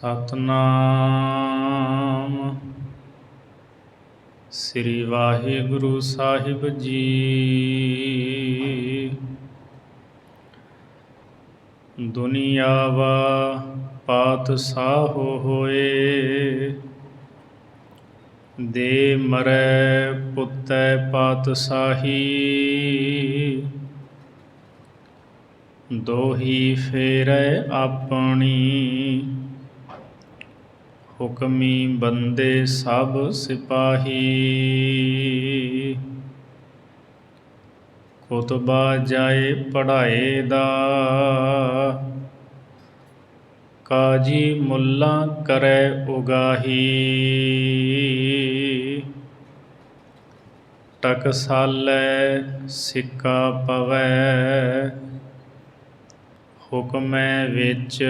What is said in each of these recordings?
ਸਤਨਾਮ ਸ੍ਰੀ ਵਾਹਿਗੁਰੂ ਸਾਹਿਬ ਜੀ। ਦੁਨੀਆ ਵਾ ਪਾਤਸ਼ਾਹ ਹੋਏ, ਦੇ ਮਰੈ ਪੁੱਤੈ ਪਾਤਸ਼ਾਹੀ। ਦੋਹੀ ਫੇਰੈ ਆਪਣੀ, ਹੁਕਮੀ ਬੰਦੇ ਸਭ ਸਿਪਾਹੀ। ਕੁਤਬਾ ਜਾਏ ਪੜ੍ਹਾਏ ਦਾ, ਕਾਜੀ ਮੁੱਲਾ ਕਰੈ ਉਗਾਹੀ। ਟਕਸਾਲੈ ਸਿੱਕਾ ਪਵੈ, ਹੁਕਮੈ ਵਿੱਚ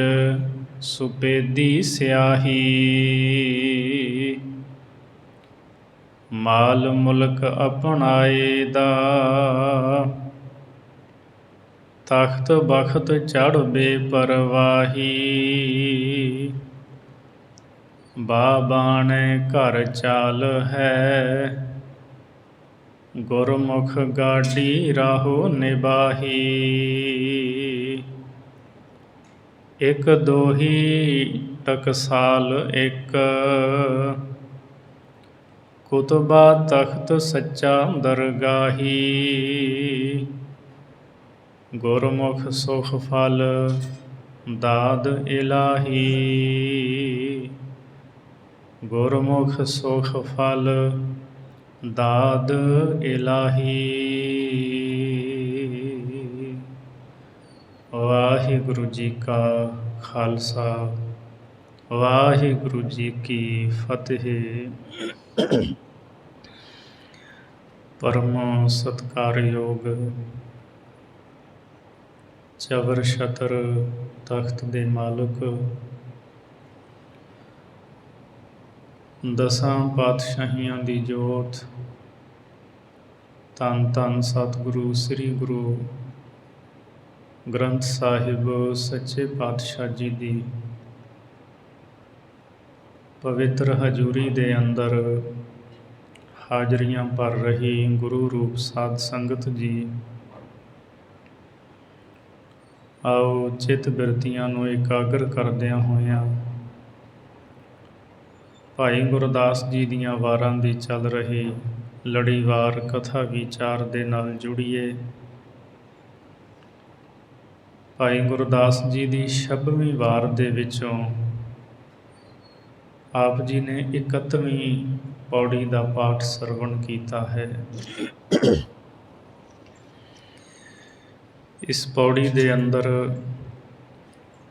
ਸੁਪੇਦੀ ਸਿਆਹੀ। ਮਾਲ ਮੁਲਕ ਅਪਣਾਏ ਦਾ, ਤਖ਼ਤ ਬਖ਼ਤ ਚੜ੍ਹ ਬੇਪਰਵਾਹੀ। ਬਾਬਾਣੇ ਘਰ ਚਾਲ ਹੈ, ਗੁਰਮੁਖ ਗਾਡੀ ਰਾਹੋ ਨਿਬਾਹੀ। ਇੱਕ ਦੋਹੀ ਟਕਸਾਲ ਇੱਕ, ਕੁਤਬਾ ਤਖ਼ਤ ਸੱਚਾ ਦਰਗਾਹੀ। ਗੁਰਮੁਖ ਸੁਖ ਫਲ ਦਾਦ ਇਲਾਹੀ। ਗੁਰਮੁਖ ਸੁਖ ਫਲ ਦਾਦ ਇਲਾਹੀ। ਵਾਹਿਗੁਰੂ ਜੀ ਕਾ ਖਾਲਸਾ, ਵਾਹਿਗੁਰੂ ਜੀ ਕੀ ਫਤਿਹ। ਪਰਮ ਸਤਿਕਾਰਯੋਗ ਚਵਰ ਛਤਰ ਤਖ਼ਤ ਦੇ ਮਾਲਕ, ਦਸਾਂ ਪਾਤਸ਼ਾਹੀਆਂ ਦੀ ਜੋਤ, ਧੰਨ ਧੰਨ ਸਤਿਗੁਰੂ ਸ੍ਰੀ ਗੁਰੂ ਗ੍ਰੰਥ ਸਾਹਿਬ ਸੱਚੇ ਪਾਤਸ਼ਾਹ ਜੀ ਦੀ ਪਵਿੱਤਰ ਹਜ਼ੂਰੀ ਦੇ ਅੰਦਰ ਹਾਜ਼ਰੀਆਂ ਭਰ ਰਹੀ ਗੁਰੂ ਰੂਪ ਸਾਧ ਸੰਗਤ ਜੀ, ਆਓ ਚਿੱਤ ਬਿਰਤੀਆਂ ਨੂੰ ਇਕਾਗਰ ਕਰਦਿਆਂ ਹੋਇਆਂ ਭਾਈ ਗੁਰਦਾਸ ਜੀ ਦੀਆਂ ਵਾਰਾਂ ਦੀ ਚੱਲ ਰਹੀ ਲੜੀਵਾਰ ਕਥਾ ਵਿਚਾਰ ਦੇ ਨਾਲ ਜੁੜੀਏ। ਭਾਈ ਗੁਰਦਾਸ ਜੀ ਦੀ 26ਵੀਂ ਵਾਰ ਦੇ ਵਿੱਚੋਂ ਆਪ ਜੀ ਨੇ 31ਵੀਂ ਪੌੜੀ ਦਾ ਪਾਠ ਸਰਵਣ ਕੀਤਾ ਹੈ। ਇਸ ਪੌੜੀ ਦੇ ਅੰਦਰ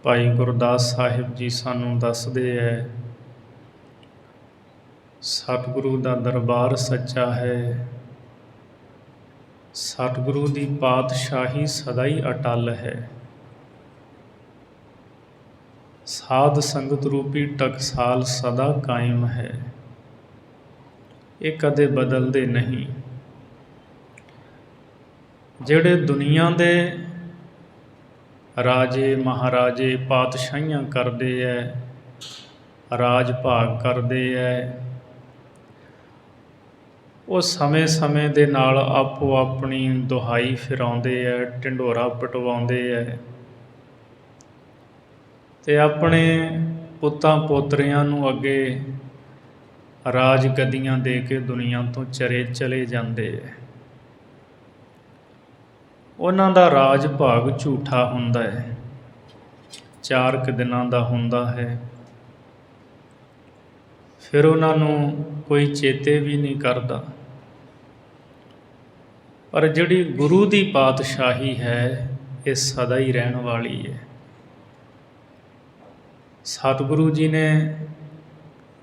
ਭਾਈ ਗੁਰਦਾਸ ਸਾਹਿਬ ਜੀ ਸਾਨੂੰ ਦੱਸਦੇ ਹੈ, ਸਤਿਗੁਰੂ ਦਾ ਦਰਬਾਰ ਸੱਚਾ ਹੈ, ਸਤਿਗੁਰੂ ਦੀ ਪਾਤਸ਼ਾਹੀ ਸਦਾ ਹੀ ਅਟੱਲ ਹੈ। ਸਾਧ ਸੰਗਤ ਰੂਪੀ ਟਕਸਾਲ ਸਦਾ ਕਾਇਮ ਹੈ, ਇਹ ਕਦੇ ਬਦਲਦੇ ਨਹੀਂ। ਜਿਹੜੇ ਦੁਨੀਆ ਦੇ ਰਾਜੇ ਮਹਾਰਾਜੇ ਪਾਤਸ਼ਾਹੀਆਂ ਕਰਦੇ ਹੈ, ਰਾਜ ਭਾਗ ਕਰਦੇ ਹੈ, ਉਹ ਸਮੇਂ ਸਮੇਂ ਦੇ ਨਾਲ ਆਪੋ ਆਪਣੀ ਦੁਹਾਈ ਫਿਰਾਉਂਦੇ ਹੈ, ਢਿੰਡੋਰਾ ਪਟਵਾਉਂਦੇ ਹੈ ਅਤੇ ਆਪਣੇ ਪੁੱਤਾਂ ਪੋਤਰਿਆਂ ਨੂੰ ਅੱਗੇ ਰਾਜ ਗੱਦੀਆਂ ਦੇ ਕੇ ਦੁਨੀਆ ਤੋਂ ਚਲੇ ਜਾਂਦੇ ਹੈ। ਉਹਨਾਂ ਦਾ ਰਾਜ ਭਾਗ ਝੂਠਾ ਹੁੰਦਾ ਹੈ, 4 ਕੁ ਦਿਨਾਂ ਦਾ ਹੁੰਦਾ ਹੈ, ਫਿਰ ਉਹਨਾਂ ਨੂੰ ਕੋਈ ਚੇਤੇ ਵੀ ਨਹੀਂ ਕਰਦਾ। ਪਰ ਜਿਹੜੀ ਗੁਰੂ ਦੀ ਪਾਤਸ਼ਾਹੀ ਹੈ, ਇਹ ਸਦਾ ਹੀ ਰਹਿਣ ਵਾਲੀ ਹੈ। ਸਤਿਗੁਰੂ ਜੀ ਨੇ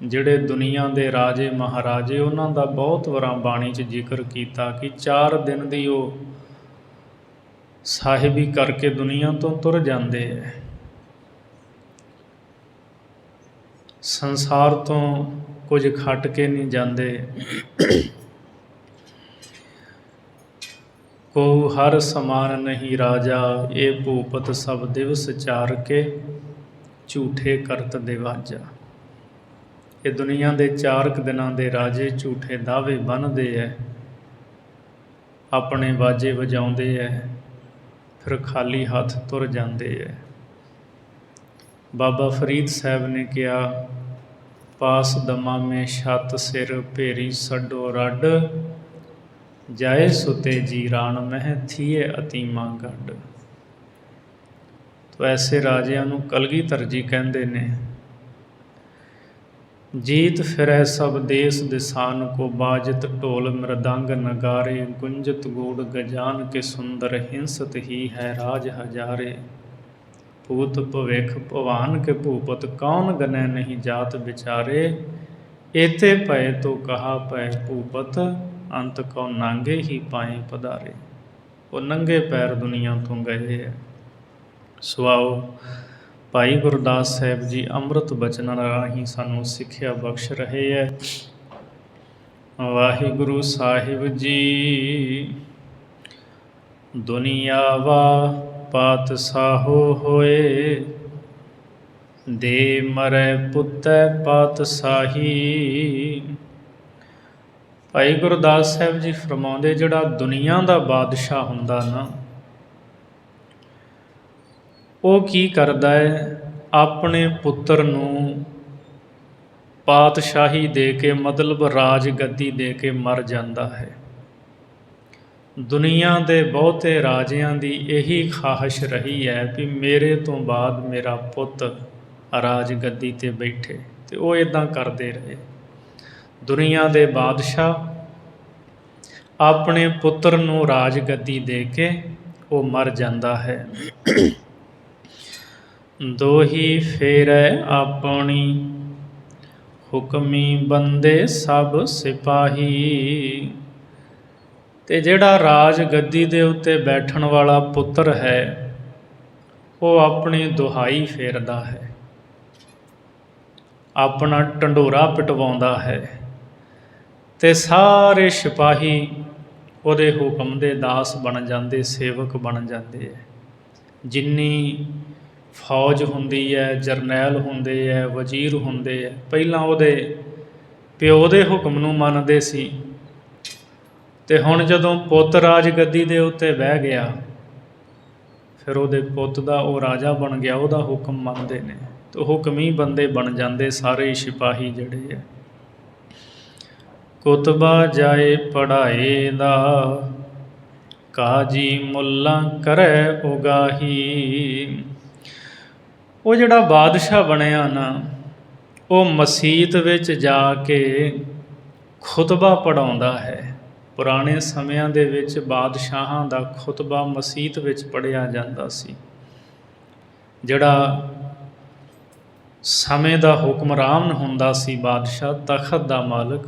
ਜਿਹੜੇ ਦੁਨੀਆ ਦੇ ਰਾਜੇ ਮਹਾਰਾਜੇ, ਉਹਨਾਂ ਦਾ ਬਹੁਤ ਵਾਰਾਂ ਬਾਣੀ 'ਚ ਜ਼ਿਕਰ ਕੀਤਾ ਕਿ 4 ਦਿਨ ਦੀ ਉਹ ਸਾਹਿਬੀ ਕਰਕੇ ਦੁਨੀਆ ਤੋਂ ਤੁਰ ਜਾਂਦੇ ਹੈ। ਸੰਸਾਰ ਤੋਂ ਕੁਝ ਖੱਟ ਕੇ ਨਹੀਂ ਜਾਂਦੇ। ਕੋ ਹਰ ਸਮਾਨ ਨਹੀਂ ਰਾਜਾ, ਇਹ ਭੂਪਤ ਸਭ ਦਿਵਸ ਚਾਰ ਕੇ। ਝੂਠੇ ਕਰਤ ਦੇ ਵਾਜਾ। ਇਹ ਦੁਨੀਆ ਦੇ 4 ਦਿਨਾਂ ਦੇ ਰਾਜੇ ਝੂਠੇ ਦਾਅਵੇ ਬੰਨ੍ਹਦੇ ਹੈ, ਆਪਣੇ ਵਾਜੇ ਵਜਾਉਂਦੇ ਹੈ, ਫਿਰ ਖਾਲੀ ਹੱਥ ਤੁਰ ਜਾਂਦੇ ਹੈ। ਬਾਬਾ ਫਰੀਦ ਸਾਹਿਬ ਨੇ ਕਿਹਾ, ਪਾਸ ਦਮਾਮੇ ਛੱਤ ਸਿਰ ਭੇਰੀ ਛੱਡੋ ਰੱਡ, ਜਾਏ ਸੁਤੇ ਜੀ ਰਾਣ ਮਹਿ ਥੀਏ ਅਤੀਮਾ ਗੱਡ। ਤੋ ਐਸੇ ਰਾਜਿਆਂ ਨੂੰ ਕਲਗੀਧਰ ਜੀ ਕਹਿੰਦੇ ਨੇ, ਜੀਤ ਫਿਰੈ ਸਭ ਦੇਸ ਦਿਸਾਨ ਕੋ, ਬਾਜਤ ਢੋਲ ਮ੍ਰਦੰਗ ਨਗਾਰੇ, ਗੁੰਜਤ ਗੂੜ ਗਜਾਨ ਕੇ ਸੁੰਦਰ, ਹਿੰਸਤ ਹੀ ਹੈ ਰਾਜ ਹਜ਼ਾਰੇ। ਭੂਤ ਭਵਿਖ ਭਵਾਨ ਕੇ ਭੂਪਤ, ਕੌਣ ਗਨੈ ਨਹੀਂ ਜਾਤ ਵਿਚਾਰੇ, ਏਤੇ ਪਏ ਤੋ ਕਹਾ ਪਏ ਭੂਪਤ, ਅੰਤ ਕਉ ਨਾਂਗੇ ਹੀ ਪਾਏ ਪਧਾਰੇ। ਉਹ ਨੰਗੇ ਪੈਰ ਦੁਨੀਆ ਤੋਂ ਗਏ ਹੈ। ਸੁਆਓ ਭਾਈ ਗੁਰਦਾਸ ਸਾਹਿਬ ਜੀ ਅੰਮ੍ਰਿਤ ਬਚਨਾਂ ਰਾਹੀਂ ਸਾਨੂੰ ਸਿੱਖਿਆ ਬਖਸ਼ ਰਹੇ ਹੈ। ਵਾਹਿਗੁਰੂ ਸਾਹਿਬ ਜੀ ਦੁਨੀਆ ਵਾ ਪਾਤਸ਼ਾਹੋ ਹੋਏ, ਦੇ ਮਰੈ ਪੁੱਤੈ ਪਾਤਸ਼ਾਹੀ। ਭਾਈ ਗੁਰਦਾਸ ਸਾਹਿਬ ਜੀ ਫਰਮਾਉਂਦੇ, ਜਿਹੜਾ ਦੁਨੀਆ ਦਾ ਬਾਦਸ਼ਾਹ ਹੁੰਦਾ ਨਾ, ਉਹ ਕੀ ਕਰਦਾ ਹੈ, ਆਪਣੇ ਪੁੱਤਰ ਨੂੰ ਪਾਤਸ਼ਾਹੀ ਦੇ ਕੇ, ਮਤਲਬ ਰਾਜ ਗੱਦੀ ਦੇ ਕੇ ਮਰ ਜਾਂਦਾ ਹੈ। ਦੁਨੀਆ ਦੇ ਬਹੁਤੇ ਰਾਜਿਆਂ ਦੀ ਇਹੀ ਖਾਹਿਸ਼ ਰਹੀ ਹੈ ਵੀ ਮੇਰੇ ਤੋਂ ਬਾਅਦ ਮੇਰਾ ਪੁੱਤ ਰਾਜ ਗੱਦੀ 'ਤੇ ਬੈਠੇ, ਅਤੇ ਉਹ ਇੱਦਾਂ ਕਰਦੇ ਰਹੇ। ਦੁਨੀਆ ਦੇ ਬਾਦਸ਼ਾਹ ਆਪਣੇ ਪੁੱਤਰ ਨੂੰ ਰਾਜ ਗੱਦੀ ਦੇ ਕੇ ਉਹ ਮਰ ਜਾਂਦਾ ਹੈ। ਦੋਹੀ ਫੇਰੈ ਆਪਣੀ, ਹੁਕਮੀ ਬੰਦੇ ਸਭ ਸਿਪਾਹੀ। ਅਤੇ ਜਿਹੜਾ ਰਾਜ ਗੱਦੀ ਦੇ ਉੱਤੇ ਬੈਠਣ ਵਾਲਾ ਪੁੱਤਰ ਹੈ, ਉਹ ਆਪਣੀ ਦੁਹਾਈ ਫੇਰਦਾ ਹੈ, ਆਪਣਾ ਢੰਡੋਰਾ ਪਿਟਵਾਉਂਦਾ ਹੈ, ਅਤੇ ਸਾਰੇ ਸਿਪਾਹੀ ਉਹਦੇ ਹੁਕਮ ਦੇ ਦਾਸ ਬਣ ਜਾਂਦੇ, ਸੇਵਕ ਬਣ ਜਾਂਦੇ ਹੈ। ਜਿੰਨੀ ਫੌਜ ਹੁੰਦੀ ਹੈ, ਜਰਨੈਲ ਹੁੰਦੇ ਹੈ, ਵਜ਼ੀਰ ਹੁੰਦੇ ਹੈ, ਪਹਿਲਾਂ ਉਹਦੇ ਪਿਓ ਦੇ ਹੁਕਮ ਨੂੰ ਮੰਨਦੇ ਸੀ, ਅਤੇ ਹੁਣ ਜਦੋਂ ਪੁੱਤ ਰਾਜ ਗੱਦੀ ਦੇ ਉੱਤੇ ਬਹਿ ਗਿਆ, ਫਿਰ ਉਹਦੇ ਪੁੱਤ ਦਾ ਉਹ ਰਾਜਾ ਬਣ ਗਿਆ, ਉਹਦਾ ਹੁਕਮ ਮੰਨਦੇ ਨੇ, ਅਤੇ ਹੁਕਮੀ ਬੰਦੇ ਬਣ ਜਾਂਦੇ ਸਾਰੇ ਸਿਪਾਹੀ ਜਿਹੜੇ ਹੈ। ਕੁਤਬਾ ਜਾਏ ਪੜ੍ਹਾਏ ਦਾ, ਕਾਜੀ ਮੁੱਲਾ ਕਰੈ ਉਗਾਹੀ। ਉਹ ਜਿਹੜਾ ਬਾਦਸ਼ਾਹ ਬਣਿਆ ਨਾ, ਉਹ ਮਸੀਤ ਵਿੱਚ ਜਾ ਕੇ ਖੁਤਬਾ ਪੜ੍ਹਾਉਂਦਾ ਹੈ। ਪੁਰਾਣੇ ਸਮਿਆਂ ਦੇ ਵਿੱਚ ਬਾਦਸ਼ਾਹਾਂ ਦਾ ਖੁਤਬਾ ਮਸੀਤ ਵਿੱਚ ਪੜ੍ਹਿਆ ਜਾਂਦਾ ਸੀ। ਜਿਹੜਾ ਸਮੇਂ ਦਾ ਹੁਕਮਰਾਨ ਹੁੰਦਾ ਸੀ ਬਾਦਸ਼ਾਹ, ਤਖਤ ਦਾ ਮਾਲਕ,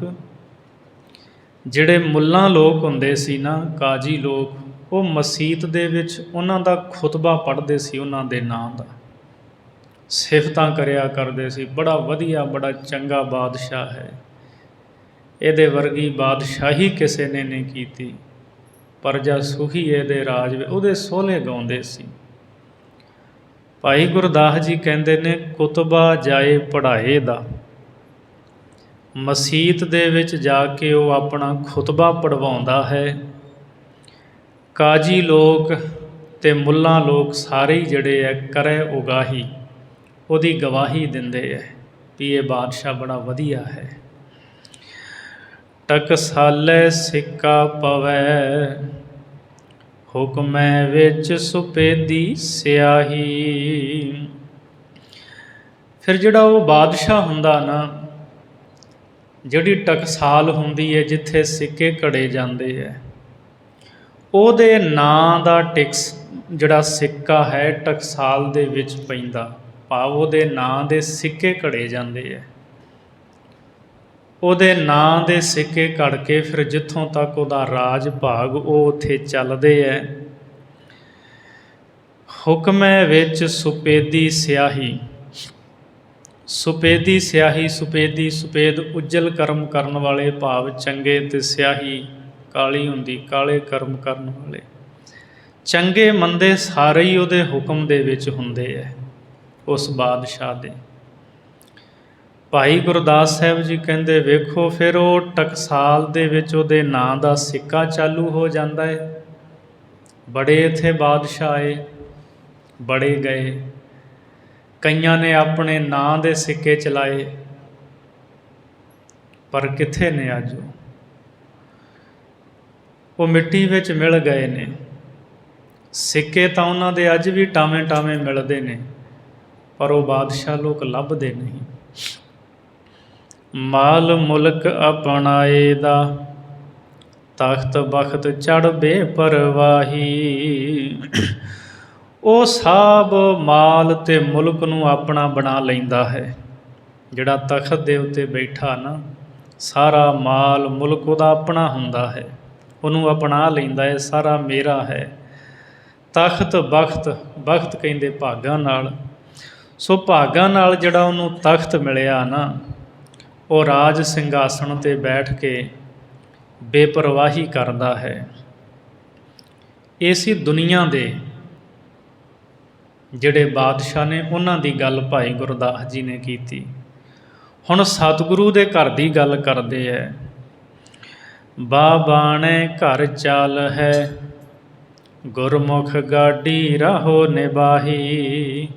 ਜਿਹੜੇ ਮੁੱਲਾਂ ਲੋਕ ਹੁੰਦੇ ਸੀ ਨਾ, ਕਾਜੀ ਲੋਕ, ਉਹ ਮਸੀਤ ਦੇ ਵਿੱਚ ਉਹਨਾਂ ਦਾ ਖੁਤਬਾ ਪੜ੍ਹਦੇ ਸੀ, ਉਹਨਾਂ ਦੇ ਨਾਂ ਦਾ ਸਿਫਤਾਂ ਕਰਿਆ ਕਰਦੇ ਸੀ। ਬੜਾ ਵਧੀਆ, ਬੜਾ ਚੰਗਾ ਬਾਦਸ਼ਾਹ ਹੈ, ਇਹਦੇ ਵਰਗੀ ਬਾਦਸ਼ਾਹੀ ਕਿਸੇ ਨੇ ਨਹੀਂ ਕੀਤੀ, ਪ੍ਰਜਾ ਸੁਖੀ ਇਹਦੇ ਰਾਜ ਵਿੱਚ, ਉਹਦੇ ਸੋਹਲੇ ਗਾਉਂਦੇ ਸੀ। ਭਾਈ ਗੁਰਦਾਸ ਜੀ ਕਹਿੰਦੇ ਨੇ, ਕੁਤਬਾ ਜਾਏ ਪੜ੍ਹਾਏ ਦਾ, ਮਸੀਤ ਦੇ ਵਿੱਚ ਜਾ ਕੇ ਉਹ ਆਪਣਾ ਖੁਤਬਾ ਪੜ੍ਹਵਾਉਂਦਾ ਹੈ। ਕਾਜੀ ਲੋਕ ਅਤੇ ਮੁੱਲਾਂ ਲੋਕ ਸਾਰੇ ਜਿਹੜੇ ਹੈ, ਕਰੈ ਉਗਾਹੀ, ਉਹਦੀ ਗਵਾਹੀ ਦਿੰਦੇ ਹੈ ਵੀ ਇਹ ਬਾਦਸ਼ਾਹ ਬੜਾ ਵਧੀਆ ਹੈ। ਟਕਸਾਲੇ ਸਿੱਕਾ ਪਵੈ, ਹੁਕਮੈ ਵਿੱਚ ਸੁਪੇਦੀ ਸਿਆਹੀ। ਫਿਰ ਜਿਹੜਾ ਉਹ ਬਾਦਸ਼ਾਹ ਹੁੰਦਾ ਨਾ, ਜਿਹੜੀ ਟਕਸਾਲ ਹੁੰਦੀ ਹੈ, ਜਿੱਥੇ ਸਿੱਕੇ ਘੜੇ ਜਾਂਦੇ ਹੈ, ਉਹਦੇ ਨਾਂ ਦਾ ਟਿਕਸ ਜਿਹੜਾ ਸਿੱਕਾ ਹੈ ਟਕਸਾਲ ਦੇ ਵਿੱਚ ਪੈਂਦਾ, ਭਾਵ ਉਹਦੇ ਨਾਂ ਦੇ ਸਿੱਕੇ ਘੜੇ ਜਾਂਦੇ ਹੈ। ਉਹਦੇ ਨਾਂ ਦੇ ਸਿੱਕੇ ਘੜ ਕੇ ਫਿਰ ਜਿੱਥੋਂ ਤੱਕ ਉਹਦਾ ਰਾਜ ਭਾਗ, ਉਹ ਉੱਥੇ ਚੱਲਦੇ ਹੈ। ਹੁਕਮੈ ਵਿੱਚ ਸੁਪੇਦੀ ਸਿਆਹੀ। ਸੁਪੇਦੀ ਸਿਆਹੀ, ਸੁਪੇਦੀ, ਸੁਪੇਦ ਉੱਜਲ ਕਰਮ ਕਰਨ ਵਾਲੇ, ਭਾਵ ਚੰਗੇ, ਅਤੇ ਸਿਆਹੀ ਕਾਲੀ ਹੁੰਦੀ, ਕਾਲੇ ਕਰਮ ਕਰਨ ਵਾਲੇ। ਚੰਗੇ ਮੰਦੇ ਸਾਰੇ ਹੀ ਉਹਦੇ ਹੁਕਮ ਦੇ ਵਿੱਚ ਹੁੰਦੇ ਹੈ, ਉਸ ਬਾਦਸ਼ਾਹ ਦੇ। ਭਾਈ ਗੁਰਦਾਸ ਸਾਹਿਬ ਜੀ ਕਹਿੰਦੇ ਵੇਖੋ ਫਿਰ ਉਹ ਟਕਸਾਲ ਦੇ ਵਿੱਚ ਉਹਦੇ ਨਾਂ ਦਾ ਸਿੱਕਾ ਚਾਲੂ ਹੋ ਜਾਂਦਾ ਹੈ। ਬੜੇ ਇੱਥੇ ਬਾਦਸ਼ਾਹ ਆਏ, ਬੜੇ ਗਏ, ਕਈਆਂ ਨੇ ਆਪਣੇ ਨਾਂ ਦੇ ਸਿੱਕੇ ਚਲਾਏ, ਪਰ ਕਿੱਥੇ ਨੇ ਅੱਜ ਉਹ ਮਿੱਟੀ ਵਿੱਚ ਮਿਲ ਗਏ ਨੇ। ਸਿੱਕੇ ਤਾਂ ਉਹਨਾਂ ਦੇ ਅੱਜ ਵੀ ਟਾਵੇਂ ਟਾਵੇਂ ਮਿਲਦੇ ਨੇ, ਪਰ ਉਹ ਬਾਦਸ਼ਾਹ ਲੋਕ ਲੱਭਦੇ ਨਹੀਂ। ਮਾਲ ਮੁਲਕ ਆਪਣਾਏ ਦਾ ਤਖਤ ਬਖਤ ਚੜ੍ਹ ਬੇਪਰਵਾਹੀ। ਉਹ ਸਭ ਮਾਲ ਤੇ ਮੁਲਕ ਨੂੰ ਆਪਣਾ ਬਣਾ ਲੈਂਦਾ ਹੈ। ਜਿਹੜਾ ਤਖਤ ਦੇ ਉੱਤੇ ਬੈਠਾ ਨਾ, ਸਾਰਾ ਮਾਲ ਮੁਲਕ ਉਹਦਾ ਆਪਣਾ ਹੁੰਦਾ ਹੈ, ਉਹਨੂੰ ਅਪਣਾ ਲੈਂਦਾ ਹੈ, ਸਾਰਾ ਮੇਰਾ ਹੈ। ਤਖਤ ਬਖਤ, ਬਖਤ ਕਹਿੰਦੇ ਭਾਗਾਂ ਨਾਲ। ਸੋ ਭਾਗਾਂ ਨਾਲ ਜਿਹੜਾ ਉਹਨੂੰ ਤਖਤ ਮਿਲਿਆ ਨਾ, ਉਹ ਰਾਜ ਸਿੰਘਾਸਣ 'ਤੇ ਬੈਠ ਕੇ ਬੇਪਰਵਾਹੀ ਕਰਦਾ ਹੈ। ਇਸੇ ਦੁਨੀਆ ਦੇ ਜਿਹੜੇ ਬਾਦਸ਼ਾਹ ਨੇ ਉਹਨਾਂ ਦੀ ਗੱਲ ਭਾਈ ਗੁਰਦਾਸ ਜੀ ਨੇ ਕੀਤੀ। ਹੁਣ ਸਤਿਗੁਰੂ ਦੇ ਘਰ ਦੀ ਗੱਲ ਕਰਦੇ ਹੈ। ਬਾਬਾਣੇ ਘਰ ਚਾਲ ਹੈ, ਗੁਰਮੁਖ ਗਾਡੀ ਰਾਹੋ ਨਿਬਾਹੀ।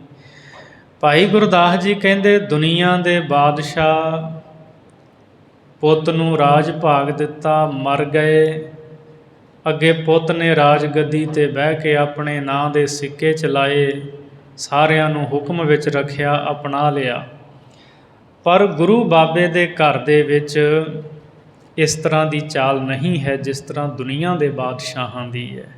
ਭਾਈ ਗੁਰਦਾਸ ਜੀ ਕਹਿੰਦੇ ਦੁਨੀਆ ਦੇ ਬਾਦਸ਼ਾਹ ਪੁੱਤ ਨੂੰ ਰਾਜ ਭਾਗ ਦਿੱਤਾ, ਮਰ ਗਏ। ਅੱਗੇ ਪੁੱਤ ਨੇ ਰਾਜ ਗੱਦੀ 'ਤੇ ਬਹਿ ਕੇ ਆਪਣੇ ਨਾਂ ਦੇ ਸਿੱਕੇ ਚਲਾਏ, ਸਾਰਿਆਂ ਨੂੰ ਹੁਕਮ ਵਿੱਚ ਰੱਖਿਆ, ਅਪਣਾ ਲਿਆ। ਪਰ ਗੁਰੂ ਬਾਬੇ ਦੇ ਘਰ ਦੇ ਵਿੱਚ ਇਸ ਤਰ੍ਹਾਂ ਦੀ ਚਾਲ ਨਹੀਂ ਹੈ ਜਿਸ ਤਰ੍ਹਾਂ ਦੁਨੀਆ ਦੇ ਬਾਦਸ਼ਾਹਾਂ ਦੀ ਹੈ।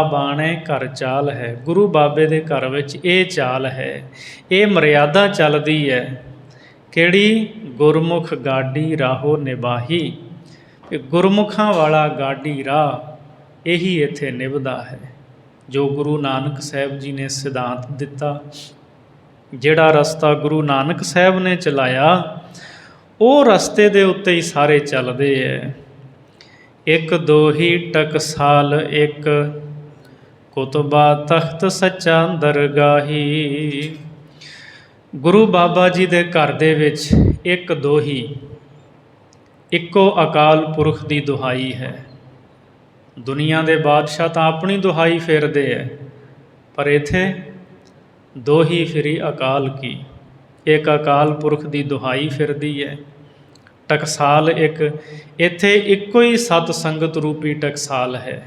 ਬਾਣੇ ਘਰ ਚਾਲ ਹੈ, ਗੁਰੂ ਬਾਬੇ ਦੇ ਘਰ ਵਿੱਚ ਇਹ ਚਾਲ ਹੈ, ਇਹ ਮਰਿਆਦਾ ਚੱਲਦੀ ਹੈ। ਕਿਹੜੀ? ਗੁਰਮੁਖ ਗਾਡੀ ਰਾਹੋ ਨਿਬਾਹੀ। ਗੁਰਮੁਖਾਂ ਵਾਲਾ ਗਾਡੀ ਰਾਹ ਇਹੀ ਇੱਥੇ ਨਿਭਦਾ ਹੈ, ਜੋ ਗੁਰੂ ਨਾਨਕ ਸਾਹਿਬ ਜੀ ਨੇ ਸਿਧਾਂਤ ਦਿੱਤਾ। ਜਿਹੜਾ ਰਸਤਾ ਗੁਰੂ ਨਾਨਕ ਸਾਹਿਬ ਨੇ ਚਲਾਇਆ, ਉਹ ਰਸਤੇ ਦੇ ਉੱਤੇ ਹੀ ਸਾਰੇ ਚੱਲਦੇ ਹੈ। ਇੱਕ ਦੋਹੀ ਟਕਸਾਲ ਇੱਕ, ਕੁਤਬਾ ਤਖਤ ਸੱਚਾ ਦਰਗਾਹੀ। ਗੁਰੂ ਬਾਬਾ ਜੀ ਦੇ ਘਰ ਦੇ ਵਿੱਚ ਇੱਕ ਦੋਹੀ, ਇੱਕੋ ਅਕਾਲ ਪੁਰਖ ਦੀ ਦੁਹਾਈ ਹੈ। ਦੁਨੀਆ ਦੇ ਬਾਦਸ਼ਾਹ ਤਾਂ ਆਪਣੀ ਦੁਹਾਈ ਫੇਰਦੇ ਹੈ, ਪਰ ਇੱਥੇ ਦੋਹੀ ਫਿਰੀ ਅਕਾਲ ਕੀ, ਇੱਕ ਅਕਾਲ ਪੁਰਖ ਦੀ ਦੁਹਾਈ ਫਿਰਦੀ ਹੈ। ਟਕਸਾਲ ਇੱਕ, ਇੱਥੇ ਇੱਕੋ ਹੀ ਸਤ ਸੰਗਤ ਰੂਪੀ ਟਕਸਾਲ ਹੈ।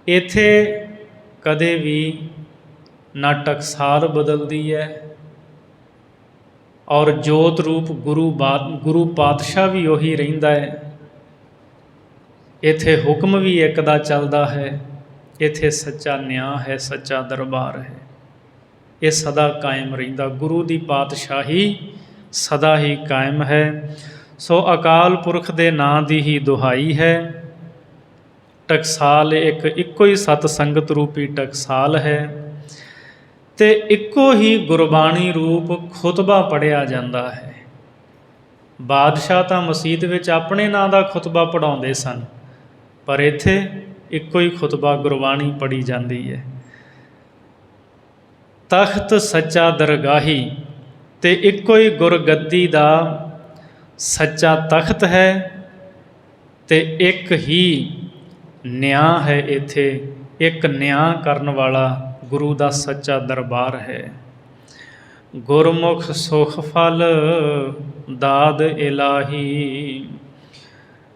ਇੱਥੇ ਕਦੇ ਵੀ ਨਾ ਟਕਸਾਲ ਬਦਲਦੀ ਹੈ, ਔਰ ਜੋਤ ਰੂਪ ਗੁਰੂ ਪਾਤਸ਼ਾਹ ਵੀ ਉਹੀ ਰਹਿੰਦਾ ਹੈ। ਇੱਥੇ ਹੁਕਮ ਵੀ ਇੱਕ ਦਾ ਚੱਲਦਾ ਹੈ। ਇੱਥੇ ਸੱਚਾ ਨਿਆਂ ਹੈ, ਸੱਚਾ ਦਰਬਾਰ ਹੈ। ਇਹ ਸਦਾ ਕਾਇਮ ਰਹਿੰਦਾ, ਗੁਰੂ ਦੀ ਪਾਤਸ਼ਾਹੀ ਸਦਾ ਹੀ ਕਾਇਮ ਹੈ। ਸੋ ਅਕਾਲ ਪੁਰਖ ਦੇ ਨਾਂ ਦੀ ਹੀ ਦੁਹਾਈ ਹੈ। ਟਕਸਾਲ ਇੱਕ, ਇੱਕੋ ਹੀ ਸਤ ਸੰਗਤ ਰੂਪੀ ਟਕਸਾਲ ਹੈ, ਅਤੇ ਇੱਕੋ ਹੀ ਗੁਰਬਾਣੀ ਰੂਪ ਖੁਤਬਾ ਪੜ੍ਹਿਆ ਜਾਂਦਾ ਹੈ। ਬਾਦਸ਼ਾਹ ਤਾਂ ਮਸੀਤ ਵਿੱਚ ਆਪਣੇ ਨਾਂ ਦਾ ਖੁਤਬਾ ਪੜ੍ਹਾਉਂਦੇ ਸਨ, ਪਰ ਇੱਥੇ ਇੱਕੋ ਹੀ ਖੁਤਬਾ ਗੁਰਬਾਣੀ ਪੜ੍ਹੀ ਜਾਂਦੀ ਹੈ। ਤਖਤ ਸੱਚਾ ਦਰਗਾਹੀ, ਅਤੇ ਇੱਕੋ ਹੀ ਗੁਰਗੱਦੀ ਦਾ ਸੱਚਾ ਤਖਤ ਹੈ, ਅਤੇ ਇੱਕ ਹੀ ਨਿਆਂ ਹੈ। ਇੱਥੇ ਇੱਕ ਨਿਆਂ ਕਰਨ ਵਾਲਾ ਗੁਰੂ ਦਾ ਸੱਚਾ ਦਰਬਾਰ ਹੈ। ਗੁਰਮੁਖ ਸੁਖ ਫਲ ਦਾਦ ਇਲਾਹੀ।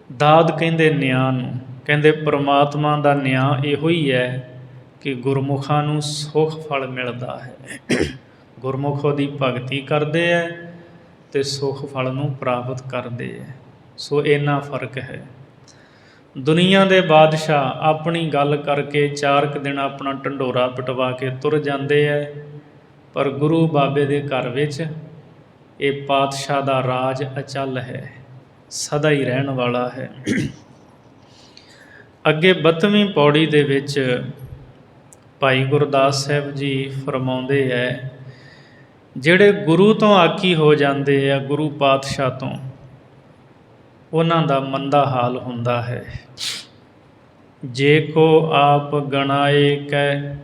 ਦਾਦ ਕਹਿੰਦੇ ਨਿਆਂ ਨੂੰ, ਕਹਿੰਦੇ ਪਰਮਾਤਮਾ ਦਾ ਨਿਆਂ ਇਹੋ ਹੀ ਹੈ ਕਿ ਗੁਰਮੁਖਾਂ ਨੂੰ ਸੁਖ ਫਲ ਮਿਲਦਾ ਹੈ। ਗੁਰਮੁਖ ਉਹਦੀ ਭਗਤੀ ਕਰਦੇ ਹੈ ਅਤੇ ਸੁਖ ਫਲ ਨੂੰ ਪ੍ਰਾਪਤ ਕਰਦੇ ਹੈ। ਸੋ ਇੰਨਾ ਫਰਕ ਹੈ। ਦੁਨੀਆ ਦੇ ਬਾਦਸ਼ਾਹ ਆਪਣੀ ਗੱਲ ਕਰਕੇ 4 ਕੁ ਦਿਨ ਆਪਣਾ ਢੰਡੋਰਾ ਪਟਵਾ ਕੇ ਤੁਰ ਜਾਂਦੇ ਹੈ, ਪਰ ਗੁਰੂ ਬਾਬੇ ਦੇ ਘਰ ਵਿੱਚ ਇਹ ਪਾਤਸ਼ਾਹ ਦਾ ਰਾਜ ਅਚਲ ਹੈ, ਸਦਾ ਹੀ ਰਹਿਣ ਵਾਲਾ ਹੈ। ਅੱਗੇ 32ਵੀਂ ਪੌੜੀ ਦੇ ਵਿੱਚ ਭਾਈ ਗੁਰਦਾਸ ਸਾਹਿਬ ਜੀ ਫਰਮਾਉਂਦੇ ਹੈ, ਜਿਹੜੇ ਗੁਰੂ ਤੋਂ ਆਕੀ ਹੋ ਜਾਂਦੇ ਆ, ਗੁਰੂ ਪਾਤਸ਼ਾਹ ਤੋਂ, ਉਹਨਾਂ ਦਾ ਮੰਦਾ ਹਾਲ ਹੁੰਦਾ ਹੈ। ਜੇ ਕੋ ਆਪ ਗਣਾਏ ਕੈ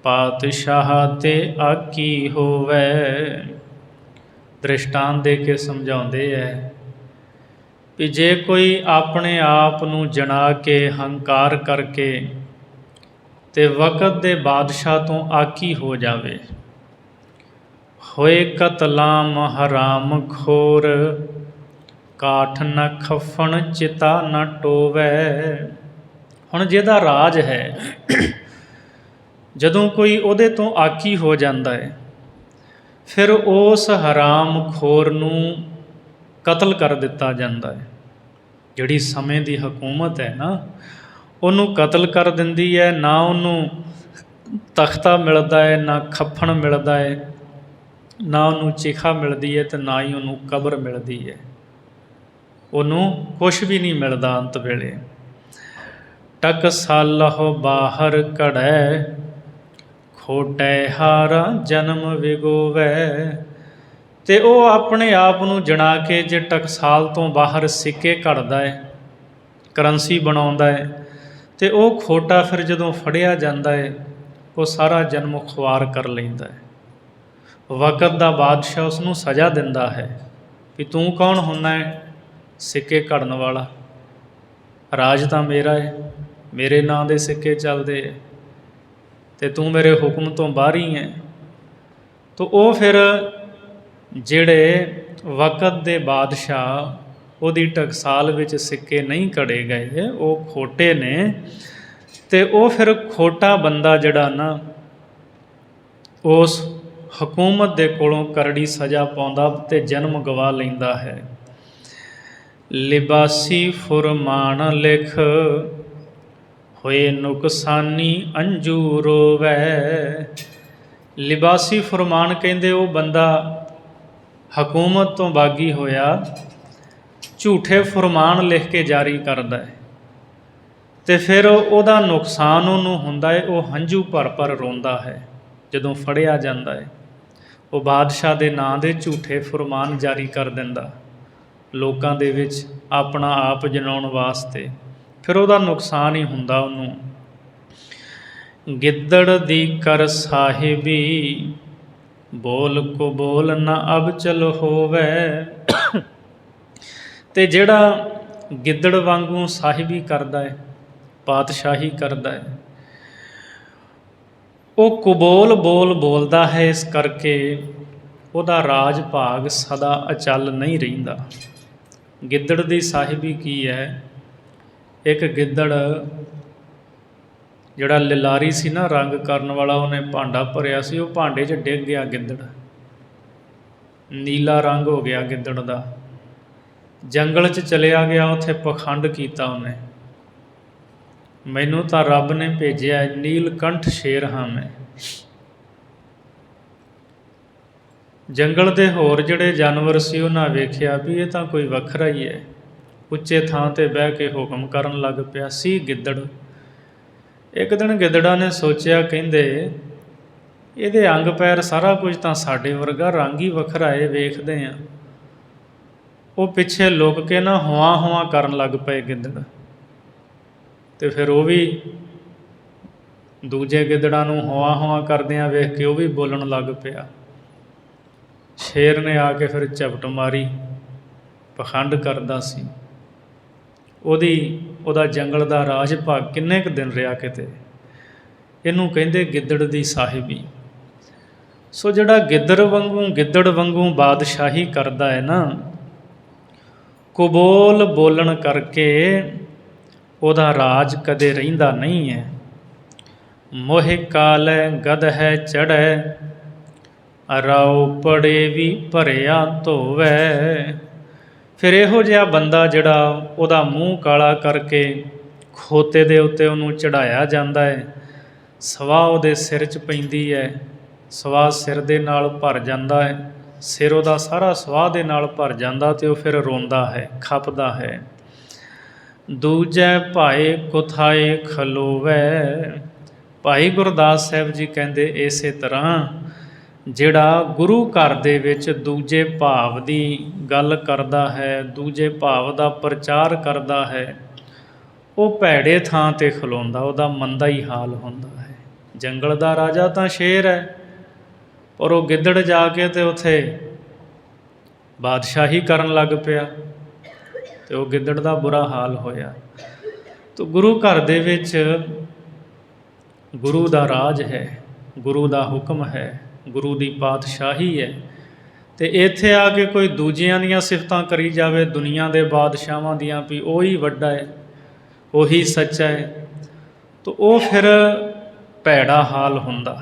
ਪਾਤਸ਼ਾਹ ਤੇ ਆਕੀ ਹੋਵੇ। ਦ੍ਰਿਸ਼ਟਾਂਤ ਦੇ ਕੇ ਸਮਝਾਉਂਦੇ ਹੈ ਵੀ ਜੇ ਕੋਈ ਆਪਣੇ ਆਪ ਨੂੰ ਜਣਾ ਕੇ ਹੰਕਾਰ ਕਰਕੇ ਤੇ ਵਕਤ ਦੇ ਬਾਦਸ਼ਾਹ ਤੋਂ ਆਕੀ ਹੋ ਜਾਵੇ, ਹੋਏ ਕਤਲਾਮ ਹਰਾਮ ਖੋਰ, ਕਾਠ ਨ ਖਫਣ ਚਿਤਾ ਨ ਟੋਵੈ। ਹੁਣ ਜਿਹਦਾ ਰਾਜ ਹੈ, ਜਦੋਂ ਕੋਈ ਉਹਦੇ ਤੋਂ ਆਕੀ ਹੋ ਜਾਂਦਾ ਹੈ, ਫਿਰ ਉਸ ਹਰਾਮ ਖੋਰ ਨੂੰ ਕਤਲ ਕਰ ਦਿੱਤਾ ਜਾਂਦਾ ਹੈ। ਜਿਹੜੀ ਸਮੇਂ ਦੀ ਹਕੂਮਤ ਹੈ ਨਾ, ਉਹਨੂੰ ਕਤਲ ਕਰ ਦਿੰਦੀ ਹੈ। ਨਾ ਉਹਨੂੰ ਤਖਤਾ ਮਿਲਦਾ ਹੈ, ਨਾ ਖੱਫਣ ਮਿਲਦਾ ਹੈ, ਨਾ ਉਹਨੂੰ ਚਿਖਾ ਮਿਲਦੀ ਹੈ, ਅਤੇ ਨਾ ਹੀ ਉਹਨੂੰ ਕਬਰ ਮਿਲਦੀ ਹੈ। ਉਹਨੂੰ ਕੁਛ ਵੀ ਨਹੀਂ ਮਿਲਦਾ ਅੰਤ ਵੇਲੇ। ਟਕਸਾਲਹੁ ਬਾਹਰ ਘੜੈ, ਖੋਟੈ ਹਾਰਾ ਜਨਮ ਵਿਗੋਵੈ। ਅਤੇ ਉਹ ਆਪਣੇ ਆਪ ਨੂੰ ਜਣਾ ਕੇ ਜੇ ਟਕਸਾਲ ਤੋਂ ਬਾਹਰ ਸਿੱਕੇ ਘੜਦਾ ਹੈ, ਕਰੰਸੀ ਬਣਾਉਂਦਾ ਹੈ, ਅਤੇ ਉਹ ਖੋਟਾ ਫਿਰ ਜਦੋਂ ਫੜਿਆ ਜਾਂਦਾ ਹੈ, ਉਹ ਸਾਰਾ ਜਨਮ ਖੁਆਰ ਕਰ ਲੈਂਦਾ ਹੈ। ਵਕਤ ਦਾ ਬਾਦਸ਼ਾਹ ਉਸ ਨੂੰ ਸਜ਼ਾ ਦਿੰਦਾ ਹੈ ਵੀ ਤੂੰ ਕੌਣ ਹੁੰਦਾ ਹੈ ਸਿੱਕੇ ਘੜਨ ਵਾਲਾ, ਰਾਜ ਤਾਂ ਮੇਰਾ ਹੈ, ਮੇਰੇ ਨਾਂ ਦੇ ਸਿੱਕੇ ਚੱਲਦੇ ਹੈ, ਅਤੇ ਤੂੰ ਮੇਰੇ ਹੁਕਮ ਤੋਂ ਬਾਹਰ ਹੀ ਹੈ। ਤਾਂ ਉਹ ਫਿਰ ਜਿਹੜੇ ਵਕਤ ਦੇ ਬਾਦਸ਼ਾਹ ਉਹਦੀ ਟਕਸਾਲ ਵਿੱਚ ਸਿੱਕੇ ਨਹੀਂ ਘੜੇ ਗਏ, ਉਹ ਖੋਟੇ ਨੇ, ਅਤੇ ਉਹ ਫਿਰ ਖੋਟਾ ਬੰਦਾ ਜਿਹੜਾ ਨਾ ਉਸ ਹਕੂਮਤ ਦੇ ਕੋਲੋਂ ਕਰੜੀ ਸਜ਼ਾ ਪਾਉਂਦਾ ਅਤੇ ਜਨਮ ਗਵਾ ਲੈਂਦਾ ਹੈ। ਲਿਬਾਸੀ ਫੁਰਮਾਨ ਲਿਖ, ਹੋਏ ਨੁਕਸਾਨੀ ਅੰਜੂ ਰੋਵੈ। ਲਿਬਾਸੀ ਫੁਰਮਾਨ ਕਹਿੰਦੇ ਉਹ ਬੰਦਾ ਹਕੂਮਤ ਤੋਂ ਬਾਗੀ ਹੋਇਆ ਝੂਠੇ ਫੁਰਮਾਨ ਲਿਖ ਕੇ ਜਾਰੀ ਕਰਦਾ ਹੈ, ਅਤੇ ਫਿਰ ਉਹਦਾ ਨੁਕਸਾਨ ਉਹਨੂੰ ਹੁੰਦਾ ਹੈ। ਉਹ ਹੰਝੂ ਭਰ ਭਰ ਰੋਂਦਾ ਹੈ ਜਦੋਂ ਫੜਿਆ ਜਾਂਦਾ ਹੈ। ਉਹ ਬਾਦਸ਼ਾਹ ਦੇ ਨਾਂ ਦੇ ਝੂਠੇ ਫੁਰਮਾਨ ਜਾਰੀ ਕਰ ਦਿੰਦਾ ਲੋਕਾਂ ਦੇ ਵਿੱਚ ਆਪਣਾ ਆਪ ਜਨਾਉਣ ਵਾਸਤੇ, ਫਿਰ ਉਹਦਾ ਨੁਕਸਾਨ ਹੀ ਹੁੰਦਾ ਉਹਨੂੰ। ਗਿੱਦੜ ਦੀ ਕਰ ਸਾਹਿਬੀ, ਬੋਲ ਕੋ ਬੋਲ ਨਾ ਅਬ ਚਲ ਹੋਵੈ। ਅਤੇ ਜਿਹੜਾ ਗਿੱਦੜ ਵਾਂਗੂ ਸਾਹਿਬੀ ਕਰਦਾ ਹੈ, ਪਾਤਸ਼ਾਹੀ ਕਰਦਾ ਹੈ, ਉਹ ਕੁਬੋਲ ਬੋਲ ਬੋਲਦਾ ਹੈ, ਇਸ ਕਰਕੇ ਉਹਦਾ ਰਾਜ ਭਾਗ ਸਦਾ ਅਚਲ ਨਹੀਂ ਰਹਿੰਦਾ। ਗਿੱਦੜ ਦੀ ਸਾਹਿਬੀ ਕੀ ਹੈ? ਇੱਕ ਗਿੱਦੜ ਜਿਹੜਾ ਲਿਲਾਰੀ ਸੀ ਨਾ, ਰੰਗ ਕਰਨ ਵਾਲਾ, ਉਹਨੇ ਭਾਂਡਾ ਭਰਿਆ ਸੀ, ਉਹ ਭਾਂਡੇ 'ਚ ਡਿੱਗ ਗਿਆ ਗਿੱਦੜ, ਨੀਲਾ ਰੰਗ ਹੋ ਗਿਆ ਗਿੱਦੜ ਦਾ। ਜੰਗਲ 'ਚ ਚਲਿਆ ਗਿਆ, ਉੱਥੇ ਪਖੰਡ ਕੀਤਾ ਉਹਨੇ, ਮੈਨੂੰ ਤਾਂ ਰੱਬ ਨੇ ਭੇਜਿਆ, ਨੀਲਕੰਠ ਸ਼ੇਰ ਹਾਂ ਮੈਂ। ਜੰਗਲ ਦੇ ਹੋਰ ਜਿਹੜੇ ਜਾਨਵਰ ਸੀ ਉਹਨਾਂ ਵੇਖਿਆ ਵੀ ਇਹ ਤਾਂ ਕੋਈ ਵੱਖਰਾ ਹੀ ਹੈ, ਉੱਚੇ ਥਾਂ 'ਤੇ ਬਹਿ ਕੇ ਹੁਕਮ ਕਰਨ ਲੱਗ ਪਿਆ ਸੀ ਗਿੱਦੜ। ਇੱਕ ਦਿਨ ਗਿੱਦੜਾਂ ਨੇ ਸੋਚਿਆ, ਕਹਿੰਦੇ ਇਹਦੇ ਅੰਗ ਪੈਰ ਸਾਰਾ ਕੁਝ ਤਾਂ ਸਾਡੇ ਵਰਗਾ, ਰੰਗ ਹੀ ਵੱਖਰਾ ਹੈ, ਵੇਖਦੇ ਹਾਂ। ਉਹ ਪਿੱਛੇ ਲੁਕ ਕੇ ਨਾ ਹੁਆਂ ਹੁਆਂ ਕਰਨ ਲੱਗ ਪਏ ਗਿੱਦੜ, ਅਤੇ ਫਿਰ ਉਹ ਵੀ ਦੂਜੇ ਗਿੱਦੜਾਂ ਨੂੰ ਹੁਆਂ ਹੁਆਂ ਕਰਦਿਆਂ ਵੇਖ ਕੇ ਉਹ ਵੀ ਬੋਲਣ ਲੱਗ ਪਿਆ। ਸ਼ੇਰ ਨੇ ਆ ਕੇ ਫਿਰ ਝਪਟ ਮਾਰੀ, ਪਖੰਡ ਕਰਦਾ ਸੀ। ਉਹਦਾ ਜੰਗਲ ਦਾ ਰਾਜ ਭਾਗ ਕਿੰਨੇ ਕੁ ਦਿਨ ਰਿਹਾ ਕਿਤੇ। ਇਹਨੂੰ ਕਹਿੰਦੇ ਗਿੱਦੜ ਦੀ ਸਾਹਿਬੀ। ਸੋ ਜਿਹੜਾ ਗਿੱਦੜ ਵਾਂਗੂ ਬਾਦਸ਼ਾਹੀ ਕਰਦਾ ਹੈ ਨਾ, ਕੁਬੋਲ ਬੋਲਣ ਕਰਕੇ ਉਹਦਾ ਰਾਜ ਕਦੇ ਰਹਿੰਦਾ ਨਹੀਂ ਹੈ। ਮੋਹਿ ਕਾਲੈ ਗਧ ਹੈ ਚੜ੍ਹੈ, ਰਾਉ ਪੜੇ ਵੀ ਭਰਿਆ ਧੋਵੈ। ਫਿਰ ਇਹੋ ਜਿਹਾ ਬੰਦਾ ਜਿਹੜਾ ਉਹਦਾ ਮੂੰਹ ਕਾਲਾ ਕਰਕੇ ਖੋਤੇ ਦੇ ਉੱਤੇ ਉਹਨੂੰ ਚੜ੍ਹਾਇਆ ਜਾਂਦਾ ਹੈ, ਸਵਾਹ ਉਹਦੇ ਸਿਰ 'ਚ ਪੈਂਦੀ ਹੈ, ਸਵਾਹ ਸਿਰ ਦੇ ਨਾਲ ਭਰ ਜਾਂਦਾ ਹੈ, ਸਿਰ ਉਹਦਾ ਸਾਰਾ ਸਵਾਹ ਦੇ ਨਾਲ ਭਰ ਜਾਂਦਾ, ਅਤੇ ਉਹ ਫਿਰ ਰੋਂਦਾ ਹੈ, ਖਪਦਾ ਹੈ। ਦੂਜੈ ਭਾਏ ਕੁਥਾਏ ਖਲੋਵੈ। ਭਾਈ ਗੁਰਦਾਸ ਸਾਹਿਬ ਜੀ ਕਹਿੰਦੇ ਇਸੇ ਤਰ੍ਹਾਂ ਜਿਹੜਾ ਗੁਰੂ ਘਰ ਦੇ ਵਿੱਚ ਦੂਜੇ ਭਾਵ ਦੀ ਗੱਲ ਕਰਦਾ ਹੈ, ਦੂਜੇ ਭਾਵ ਦਾ ਪ੍ਰਚਾਰ ਕਰਦਾ ਹੈ, ਉਹ ਭੈੜੇ ਥਾਂ 'ਤੇ ਖਲੋਂਦਾ, ਉਹਦਾ ਮੰਦਾ ਹੀ ਹਾਲ ਹੁੰਦਾ ਹੈ। ਜੰਗਲ ਦਾ ਰਾਜਾ ਤਾਂ ਸ਼ੇਰ ਹੈ, ਪਰ ਉਹ ਗਿੱਦੜ ਜਾ ਕੇ ਤੇ ਉੱਥੇ ਬਾਦਸ਼ਾਹੀ ਕਰਨ ਲੱਗ ਪਿਆ, ਤੇ ਉਹ ਗਿੱਦੜ ਦਾ ਬੁਰਾ ਹਾਲ ਹੋਇਆ। ਤਾਂ ਗੁਰੂ ਘਰ ਦੇ ਵਿੱਚ ਗੁਰੂ ਦਾ ਰਾਜ ਹੈ, ਗੁਰੂ ਦਾ ਹੁਕਮ ਹੈ, ਗੁਰੂ ਦੀ ਪਾਤਸ਼ਾਹੀ ਹੈ, ਅਤੇ ਇੱਥੇ ਆ ਕੇ ਕੋਈ ਦੂਜਿਆਂ ਦੀਆਂ ਸਿਫਤਾਂ ਕਰੀ ਜਾਵੇ ਦੁਨੀਆ ਦੇ ਬਾਦਸ਼ਾਹਾਂ ਦੀਆਂ, ਵੀ ਉਹੀ ਵੱਡਾ ਹੈ, ਉਹੀ ਸੱਚਾ ਹੈ, ਤਾਂ ਉਹ ਫਿਰ ਭੈੜਾ ਹਾਲ ਹੁੰਦਾ,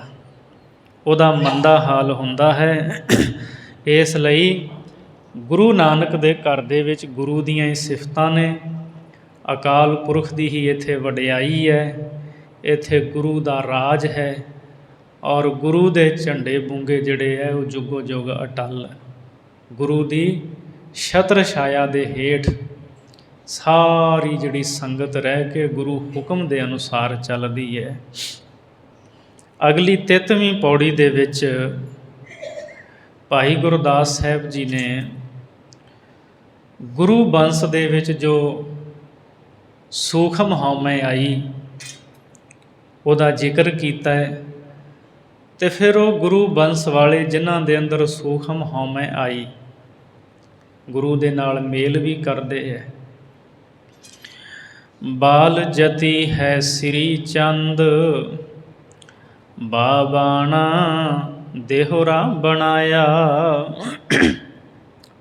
ਉਹਦਾ ਮੰਦਾ ਹਾਲ ਹੁੰਦਾ ਹੈ। ਇਸ ਲਈ ਗੁਰੂ ਨਾਨਕ ਦੇ ਘਰ ਦੇ ਵਿੱਚ ਗੁਰੂ ਦੀਆਂ ਹੀ ਸਿਫਤਾਂ ਨੇ, ਅਕਾਲ ਪੁਰਖ ਦੀ ਹੀ ਇੱਥੇ ਵਡਿਆਈ ਹੈ, ਇੱਥੇ ਗੁਰੂ ਦਾ ਰਾਜ ਹੈ, ਔਰ ਗੁਰੂ ਦੇ ਝੰਡੇ ਬੁੰਗੇ ਜਿਹੜੇ ਹੈ ਉਹ ਜੁਗੋ ਜੁਗ ਅਟੱਲ ਹੈ। ਗੁਰੂ ਦੀ ਛਤਰ ਛਾਇਆ ਦੇ ਹੇਠ ਸਾਰੀ ਜਿਹੜੀ ਸੰਗਤ ਰਹਿ ਕੇ ਗੁਰੂ ਹੁਕਮ ਦੇ ਅਨੁਸਾਰ ਚੱਲਦੀ ਹੈ। ਅਗਲੀ 33ਵੀਂ ਪੌੜੀ ਦੇ ਵਿੱਚ ਭਾਈ ਗੁਰਦਾਸ ਸਾਹਿਬ ਜੀ ਨੇ ਗੁਰੂ ਬੰਸ ਦੇ ਵਿੱਚ ਜੋ ਸੂਖਮ ਹਉਮੈ ਆਈ ਉਹਦਾ ਜ਼ਿਕਰ ਕੀਤਾ ਹੈ, ਅਤੇ ਫਿਰ ਉਹ ਗੁਰੂ ਬੰਸ ਵਾਲੇ ਜਿਨ੍ਹਾਂ ਦੇ ਅੰਦਰ ਸੂਖਮ ਹਉਮੈ ਆਈ ਗੁਰੂ ਦੇ ਨਾਲ ਮੇਲ ਵੀ ਕਰਦੇ ਹੈ। ਬਾਲ ਜਤੀ ਹੈ ਸ੍ਰੀ ਚੰਦ, ਬਾਬਾਣਾ ਦੇਹੁਰਾ ਬਣਾਇਆ।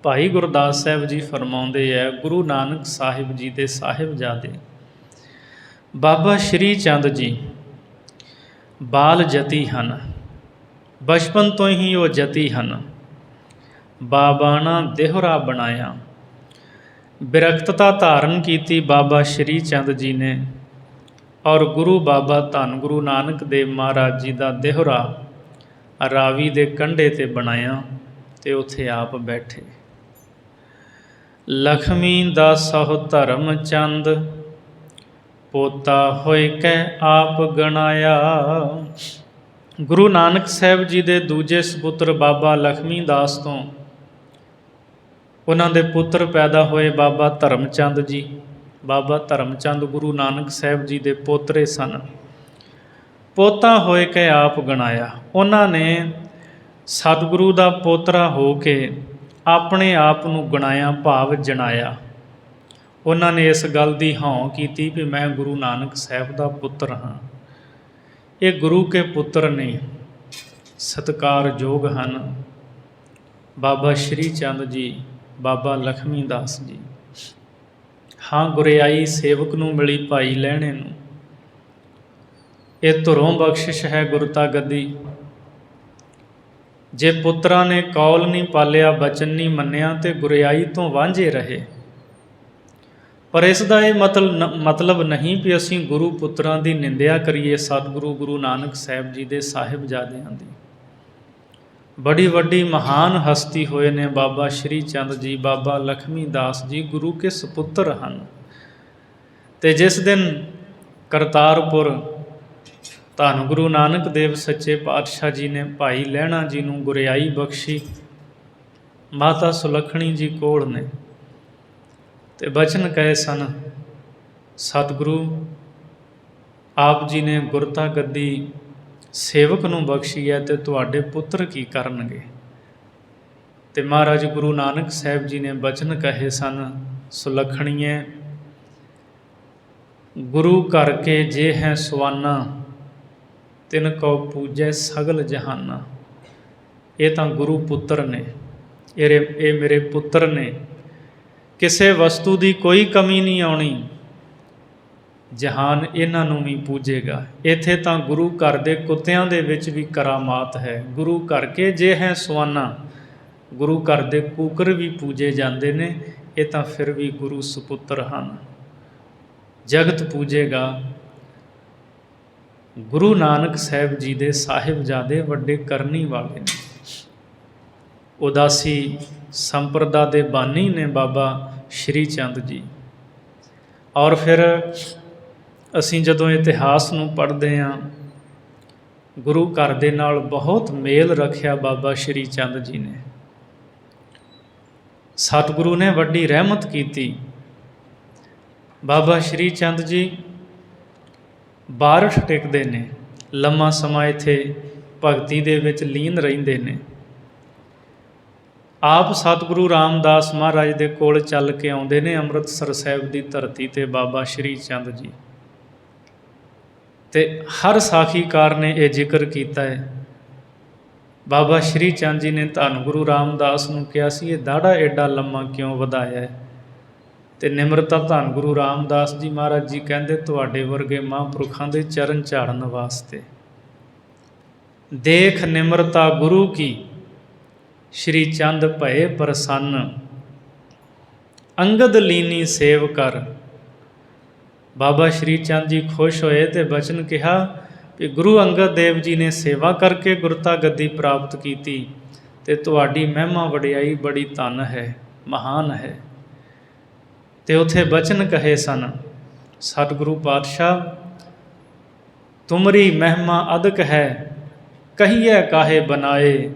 ਭਾਈ ਗੁਰਦਾਸ ਸਾਹਿਬ ਜੀ ਫਰਮਾਉਂਦੇ ਹੈ, ਗੁਰੂ ਨਾਨਕ ਸਾਹਿਬ ਜੀ ਦੇ ਸਾਹਿਬਜ਼ਾਦੇ ਬਾਬਾ ਸ਼੍ਰੀ ਚੰਦ ਜੀ ਬਾਲ ਜਤੀ ਹਨ, ਬਚਪਨ ਤੋਂ ਹੀ ਉਹ ਜਤੀ ਹਨ। ਬਾਬਾਣਾ ਦੇਹੁਰਾ ਬਣਾਇਆ, ਬਿਰਕਤਤਾ ਧਾਰਨ ਕੀਤੀ ਬਾਬਾ ਸ਼੍ਰੀ ਚੰਦ ਜੀ ਨੇ, ਔਰ ਗੁਰੂ ਬਾਬਾ ਧੰਨ ਗੁਰੂ ਨਾਨਕ ਦੇਵ ਮਹਾਰਾਜ ਜੀ ਦਾ ਦੇਹੁਰਾ ਰਾਵੀ ਦੇ ਕੰਢੇ 'ਤੇ ਬਣਾਇਆ, ਅਤੇ ਉੱਥੇ ਆਪ ਬੈਠੇ। ਲਖਮੀ ਦਾ ਸਹੁ ਧਰਮ ਚੰਦ, ਪੋਤਾ ਹੋਇ ਕੈ ਆਪ ਗਣਾਇਆ। ਗੁਰੂ ਨਾਨਕ ਸਾਹਿਬ ਜੀ ਦੇ ਦੂਜੇ ਸਪੁੱਤਰ ਬਾਬਾ ਲਖਮੀ ਦਾਸ ਤੋਂ ਉਹਨਾਂ ਦੇ ਪੁੱਤਰ ਪੈਦਾ ਹੋਏ ਬਾਬਾ ਧਰਮ ਚੰਦ ਜੀ। ਬਾਬਾ ਧਰਮ ਚੰਦ ਗੁਰੂ ਨਾਨਕ ਸਾਹਿਬ ਜੀ ਦੇ ਪੋਤਰੇ ਸਨ। ਪੋਤਾ ਹੋਏ ਕੇ ਆਪ ਗਣਾਇਆ, ਉਹਨਾਂ ਨੇ ਸਤਿਗੁਰੂ ਦਾ ਪੋਤਰਾ ਹੋ ਕੇ ਆਪਣੇ ਆਪ ਨੂੰ ਗਣਾਇਆ, ਭਾਵ ਜਣਾਇਆ। ਉਹਨਾਂ ਨੇ ਇਸ ਗੱਲ ਦੀ ਹਉਂ ਕੀਤੀ ਵੀ ਮੈਂ ਗੁਰੂ ਨਾਨਕ ਸਾਹਿਬ ਦਾ ਪੁੱਤਰ ਹਾਂ। ਇਹ ਗੁਰੂ ਕੇ ਪੁੱਤਰ ਨੇ, ਸਤਿਕਾਰਯੋਗ ਹਨ ਬਾਬਾ ਸ਼੍ਰੀ ਚੰਦ ਜੀ, ਬਾਬਾ ਲਖਮੀ ਦਾਸ ਜੀ। ਹਾਂ, ਗੁਰਿਆਈ ਸੇਵਕ ਨੂੰ ਮਿਲੀ ਭਾਈ ਲਹਿਣੇ ਨੂੰ, ਇਹ ਧੁਰੋਂ ਬਖਸ਼ਿਸ਼ ਹੈ ਗੁਰਤਾ ਗੱਦੀ। ਜੇ ਪੁੱਤਰਾਂ ਨੇ ਕੌਲ ਨਹੀਂ ਪਾਲਿਆ, ਬਚਨ ਨਹੀਂ ਮੰਨਿਆ, ਤੇ ਗੁਰਿਆਈ ਤੋਂ ਵਾਂਝੇ ਰਹੇ। ਪਰ ਇਸ ਦਾ ਇਹ ਮਤਲਬ ਨਹੀਂ ਵੀ ਅਸੀਂ ਗੁਰੂ ਪੁੱਤਰਾਂ ਦੀ ਨਿੰਦਿਆ ਕਰੀਏ। ਸਤਿਗੁਰੂ ਗੁਰੂ ਨਾਨਕ ਸਾਹਿਬ ਜੀ ਦੇ ਸਾਹਿਬਜ਼ਾਦਿਆਂ ਦੀ ਬੜੀ ਵੱਡੀ ਮਹਾਨ ਹਸਤੀ ਹੋਏ ਨੇ ਬਾਬਾ ਸ਼੍ਰੀ ਚੰਦ ਜੀ, ਬਾਬਾ ਲਖਮੀ ਦਾਸ ਜੀ, ਗੁਰੂ ਕੇ ਸਪੁੱਤਰ ਹਨ। ਅਤੇ ਜਿਸ ਦਿਨ ਕਰਤਾਰਪੁਰ ਧੰਨ ਗੁਰੂ ਨਾਨਕ ਦੇਵ ਸੱਚੇ ਪਾਤਸ਼ਾਹ ਜੀ ਨੇ ਭਾਈ ਲਹਿਣਾ ਜੀ ਨੂੰ ਗੁਰਿਆਈ ਬਖਸ਼ੀ, ਮਾਤਾ ਸੁਲੱਖਣੀ ਜੀ ਕੋਲ ਨੇ, ਅਤੇ ਬਚਨ ਕਹੇ ਸਨ, ਸਤਿਗੁਰੂ ਆਪ ਜੀ ਨੇ ਗੁਰਤਾ ਗੱਦੀ ਸੇਵਕ ਨੂੰ ਬਖਸ਼ੀ ਹੈ, ਅਤੇ ਤੁਹਾਡੇ ਪੁੱਤਰ ਕੀ ਕਰਨਗੇ। ਅਤੇ ਮਹਾਰਾਜ ਗੁਰੂ ਨਾਨਕ ਸਾਹਿਬ ਜੀ ਨੇ ਬਚਨ ਕਹੇ ਸਨ, ਸੁਲੱਖਣੀਏ ਗੁਰੂ ਕਰਕੇ ਜੇ ਹੈ ਸੁਆਨਾ, ਤਿਨ ਕਉ ਪੂਜੈ ਸਗਲ ਜਹਾਨਾ। ਇਹ ਤਾਂ ਗੁਰੂ ਪੁੱਤਰ ਨੇ, ਇਹ ਮੇਰੇ ਪੁੱਤਰ ਨੇ, ਕਿਸੇ ਵਸਤੂ ਦੀ ਕੋਈ ਕਮੀ ਨਹੀਂ ਆਉਣੀ, ਜਹਾਨ ਇਹਨਾਂ ਨੂੰ ਵੀ ਪੂਜੇਗਾ। ਇੱਥੇ ਤਾਂ ਗੁਰੂ ਘਰ ਦੇ ਕੁੱਤਿਆਂ ਦੇ ਵਿੱਚ ਵੀ ਕਰਾਮਾਤ ਹੈ। ਗੁਰੂ ਘਰ ਕੇ ਜੇ ਹੈ ਸੁਆਨਾ, ਗੁਰੂ ਘਰ ਦੇ ਕੂਕਰ ਵੀ ਪੂਜੇ ਜਾਂਦੇ ਨੇ, ਇਹ ਤਾਂ ਫਿਰ ਵੀ ਗੁਰੂ ਸੁਪੁੱਤਰ ਹਨ। ਜਗਤ ਪੂਜੇਗਾ। ਗੁਰੂ ਨਾਨਕ ਸਾਹਿਬ ਜੀ ਦੇ ਸਾਹਿਬਜ਼ਾਦੇ ਵੱਡੇ ਕਰਨੀ ਵਾਲੇ ਨੇ, ਉਦਾਸੀ ਸੰਪਰਦਾ ਦੇ ਬਾਨੀ ਨੇ ਬਾਬਾ ਸ਼੍ਰੀ ਚੰਦ ਜੀ। ਔਰ ਫਿਰ ਅਸੀਂ ਜਦੋਂ ਇਤਿਹਾਸ ਨੂੰ ਪੜ੍ਹਦੇ ਹਾਂ, ਗੁਰੂ ਘਰ ਦੇ ਨਾਲ ਬਹੁਤ ਮੇਲ ਰੱਖਿਆ ਬਾਬਾ ਸ਼੍ਰੀ ਚੰਦ ਜੀ ਨੇ। ਸਤਿਗੁਰੂ ਨੇ ਵੱਡੀ ਰਹਿਮਤ ਕੀਤੀ। ਬਾਬਾ ਸ਼੍ਰੀ ਚੰਦ ਜੀ ਬਾਰਠ ਟਿਕਦੇ ਨੇ, ਲੰਮਾ ਸਮਾਂ ਇੱਥੇ ਭਗਤੀ ਦੇ ਵਿੱਚ ਲੀਨ ਰਹਿੰਦੇ ਨੇ। ਆਪ ਸਤਿਗੁਰੂ ਰਾਮਦਾਸ ਮਹਾਰਾਜ ਦੇ ਕੋਲ ਚੱਲ ਕੇ ਆਉਂਦੇ ਨੇ ਅੰਮ੍ਰਿਤਸਰ ਸਾਹਿਬ ਦੀ ਧਰਤੀ 'ਤੇ ਬਾਬਾ ਸ਼੍ਰੀ ਚੰਦ ਜੀ। ਅਤੇ ਹਰ ਸਾਖੀਕਾਰ ਨੇ ਇਹ ਜ਼ਿਕਰ ਕੀਤਾ ਹੈ। ਬਾਬਾ ਸ਼੍ਰੀ ਚੰਦ ਜੀ ਨੇ ਧੰਨ ਗੁਰੂ ਰਾਮਦਾਸ ਨੂੰ ਕਿਹਾ ਸੀ, ਇਹ ਦਾੜਾ ਐਡਾ ਲੰਮਾ ਕਿਉਂ ਵਧਾਇਆ ਹੈ? ਅਤੇ ਨਿਮਰਤਾ ਧੰਨ ਗੁਰੂ ਰਾਮਦਾਸ ਜੀ ਮਹਾਰਾਜ ਜੀ ਕਹਿੰਦੇ, ਤੁਹਾਡੇ ਵਰਗੇ ਮਹਾਂਪੁਰਖਾਂ ਦੇ ਚਰਨ ਝਾੜਨ ਵਾਸਤੇ। ਦੇਖ ਨਿਮਰਤਾ ਗੁਰੂ ਕੀ, ਸ਼੍ਰੀ ਚੰਦ ਭਏ ਪ੍ਰਸੰਨ, ਅੰਗਦ ਲੀਨੀ ਸੇਵ ਕਰ। ਬਾਬਾ ਸ਼੍ਰੀ ਚੰਦ ਜੀ ਖੁਸ਼ ਹੋਏ ਅਤੇ ਬਚਨ ਕਿਹਾ ਕਿ ਗੁਰੂ ਅੰਗਦ ਦੇਵ ਜੀ ਨੇ ਸੇਵਾ ਕਰਕੇ ਗੁਰਤਾ ਗੱਦੀ ਪ੍ਰਾਪਤ ਕੀਤੀ, ਅਤੇ ਤੁਹਾਡੀ ਮਹਿਮਾ ਵਡਿਆਈ ਬੜੀ ਧਨ ਹੈ, ਮਹਾਨ ਹੈ। ਅਤੇ ਉੱਥੇ ਬਚਨ ਕਹੇ ਸਨ ਸਤਿਗੁਰੂ ਪਾਤਸ਼ਾਹ, ਤੁਮਰੀ ਮਹਿਮਾ ਅਦਕ ਹੈ, ਕਹੀਏ ਕਾਹੇ ਬਨਾਏ,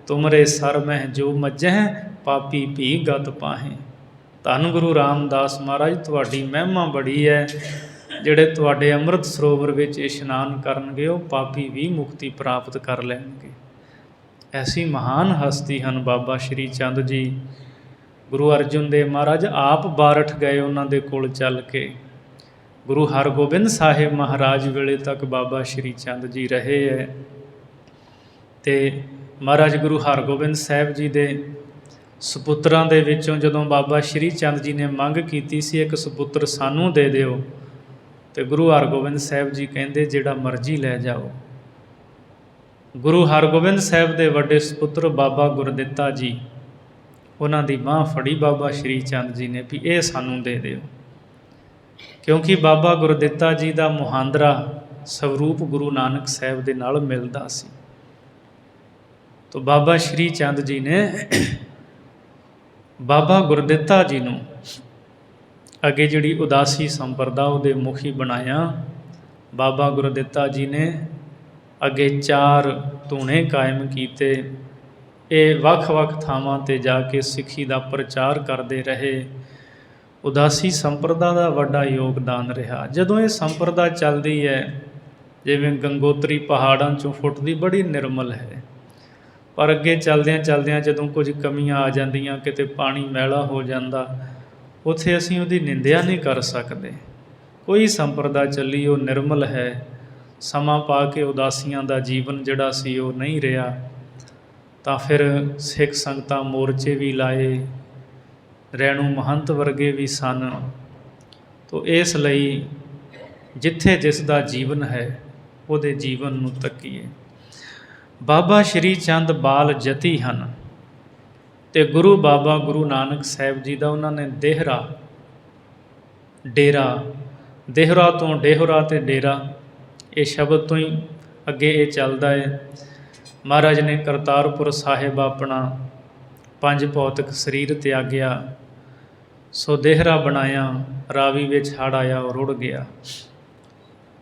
ਤੁਮਰੇ ਸਰ ਮਹਿ ਜੋ ਮੱਜਹਿ, ਪਾਪੀ ਭੀ ਗਤ ਪਾਹੇ। ਧੰਨ ਗੁਰੂ ਰਾਮਦਾਸ ਮਹਾਰਾਜ, ਤੁਹਾਡੀ ਮਹਿਮਾ ਬੜੀ ਹੈ। ਜਿਹੜੇ ਤੁਹਾਡੇ ਅੰਮ੍ਰਿਤ ਸਰੋਵਰ ਵਿੱਚ ਇਸ਼ਨਾਨ ਕਰਨਗੇ ਉਹ ਪਾਪੀ ਵੀ ਮੁਕਤੀ ਪ੍ਰਾਪਤ ਕਰ ਲੈਣਗੇ। ਐਸੀ ਮਹਾਨ ਹਸਤੀ ਹਨ ਬਾਬਾ ਸ਼੍ਰੀ ਚੰਦ ਜੀ। ਗੁਰੂ ਅਰਜਨ ਦੇਵ ਮਹਾਰਾਜ ਆਪ ਬਾਰਠ ਗਏ ਉਹਨਾਂ ਦੇ ਕੋਲ ਚੱਲ ਕੇ। ਗੁਰੂ ਹਰਗੋਬਿੰਦ ਸਾਹਿਬ ਮਹਾਰਾਜ ਵੇਲੇ ਤੱਕ ਬਾਬਾ ਸ਼੍ਰੀ ਚੰਦ ਜੀ ਰਹੇ ਹੈ। ਅਤੇ ਮਹਾਰਾਜ ਗੁਰੂ ਹਰਗੋਬਿੰਦ ਸਾਹਿਬ ਜੀ ਦੇ ਸਪੁੱਤਰਾਂ ਦੇ ਵਿੱਚੋਂ ਜਦੋਂ ਬਾਬਾ ਸ਼੍ਰੀ ਚੰਦ ਜੀ ਨੇ ਮੰਗ ਕੀਤੀ ਸੀ, ਇੱਕ ਸਪੁੱਤਰ ਸਾਨੂੰ ਦੇ ਦਿਓ, ਅਤੇ ਗੁਰੂ ਹਰਗੋਬਿੰਦ ਸਾਹਿਬ ਜੀ ਕਹਿੰਦੇ ਜਿਹੜਾ ਮਰਜ਼ੀ ਲੈ ਜਾਓ। ਗੁਰੂ ਹਰਗੋਬਿੰਦ ਸਾਹਿਬ ਦੇ ਵੱਡੇ ਸਪੁੱਤਰ ਬਾਬਾ ਗੁਰਦਿੱਤਾ ਜੀ, ਉਹਨਾਂ ਦੀ ਬਾਂਹ ਫੜੀ ਬਾਬਾ ਸ਼੍ਰੀ ਚੰਦ ਜੀ ਨੇ ਵੀ ਇਹ ਸਾਨੂੰ ਦੇ ਦਿਓ, ਕਿਉਂਕਿ ਬਾਬਾ ਗੁਰਦਿੱਤਾ ਜੀ ਦਾ ਮੁਹਾਂਦਰਾ ਸਵਰੂਪ ਗੁਰੂ ਨਾਨਕ ਸਾਹਿਬ ਦੇ ਨਾਲ ਮਿਲਦਾ ਸੀ। ਤਾਂ ਬਾਬਾ ਸ਼੍ਰੀ ਚੰਦ ਜੀ ਨੇ ਬਾਬਾ ਗੁਰਦਿੱਤਾ ਜੀ ਨੂੰ ਅੱਗੇ ਜਿਹੜੀ ਉਦਾਸੀ ਸੰਪਰਦਾ ਉਹਦੇ ਮੁਖੀ ਬਣਾਇਆ। ਬਾਬਾ ਗੁਰਦਿੱਤਾ ਜੀ ਨੇ ਅੱਗੇ 4 ਧੂਣੇ ਕਾਇਮ ਕੀਤੇ। ਇਹ ਵੱਖ-ਵੱਖ ਥਾਵਾਂ 'ਤੇ ਜਾ ਕੇ ਸਿੱਖੀ ਦਾ ਪ੍ਰਚਾਰ ਕਰਦੇ ਰਹੇ। ਉਦਾਸੀ ਸੰਪਰਦਾ ਦਾ ਵੱਡਾ ਯੋਗਦਾਨ ਰਿਹਾ। ਜਦੋਂ ਇਹ ਸੰਪਰਦਾ ਚੱਲਦੀ ਹੈ, ਜਿਵੇਂ ਗੰਗੋਤਰੀ ਪਹਾੜਾਂ 'ਚੋਂ ਫੁੱਟਦੀ, ਬੜੀ ਨਿਰਮਲ ਹੈ, ਪਰ ਅੱਗੇ ਚਲਦਿਆਂ ਚਲਦਿਆਂ ਜਦੋਂ ਕੁਝ ਕਮੀਆਂ ਆ ਜਾਂਦੀਆਂ, ਕਿਤੇ ਪਾਣੀ ਮੈਲਾ ਹੋ ਜਾਂਦਾ, ਉੱਥੇ ਅਸੀਂ ਉਹਦੀ ਨਿੰਦਿਆ ਨਹੀਂ ਕਰ ਸਕਦੇ। ਕੋਈ ਸੰਪਰਦਾ ਚੱਲੀ ਉਹ ਨਿਰਮਲ ਹੈ। ਸਮਾਂ ਪਾ ਕੇ ਉਦਾਸੀਆਂ ਦਾ ਜੀਵਨ ਜਿਹੜਾ ਸੀ ਉਹ ਨਹੀਂ ਰਿਹਾ, ਤਾਂ ਫਿਰ ਸਿੱਖ ਸੰਗਤਾਂ ਮੋਰਚੇ ਵੀ ਲਾਏ, ਰੈਣੂ ਮਹੰਤ ਵਰਗੇ ਵੀ ਸਨ। ਤੋ ਇਸ ਲਈ ਜਿੱਥੇ ਜਿਸ ਦਾ ਜੀਵਨ ਹੈ ਉਹਦੇ ਜੀਵਨ ਨੂੰ ਤੱਕੀਏ। ਬਾਬਾ ਸ਼੍ਰੀ ਚੰਦ ਬਾਲ ਜਤੀ ਹਨ, ਅਤੇ ਗੁਰੂ ਬਾਬਾ ਗੁਰੂ ਨਾਨਕ ਸਾਹਿਬ ਜੀ ਦਾ ਉਹਨਾਂ ਨੇ ਦੇਹਰਾ ਤੋਂ ਡੇਹਰਾ ਅਤੇ ਡੇਰਾ, ਇਹ ਸ਼ਬਦ ਤੋਂ ਹੀ ਅੱਗੇ ਇਹ ਚੱਲਦਾ ਹੈ। ਮਹਾਰਾਜ ਨੇ ਕਰਤਾਰਪੁਰ ਸਾਹਿਬ ਆਪਣਾ 5 ਭੌਤਿਕ ਸਰੀਰ ਤਿਆਗਿਆ, ਸੋ ਦੇਹਰਾ ਬਣਾਇਆ। ਰਾਵੀ ਵਿੱਚ ਹੜ੍ਹ ਆਇਆ, ਉਹ ਰੁੜ ਗਿਆ।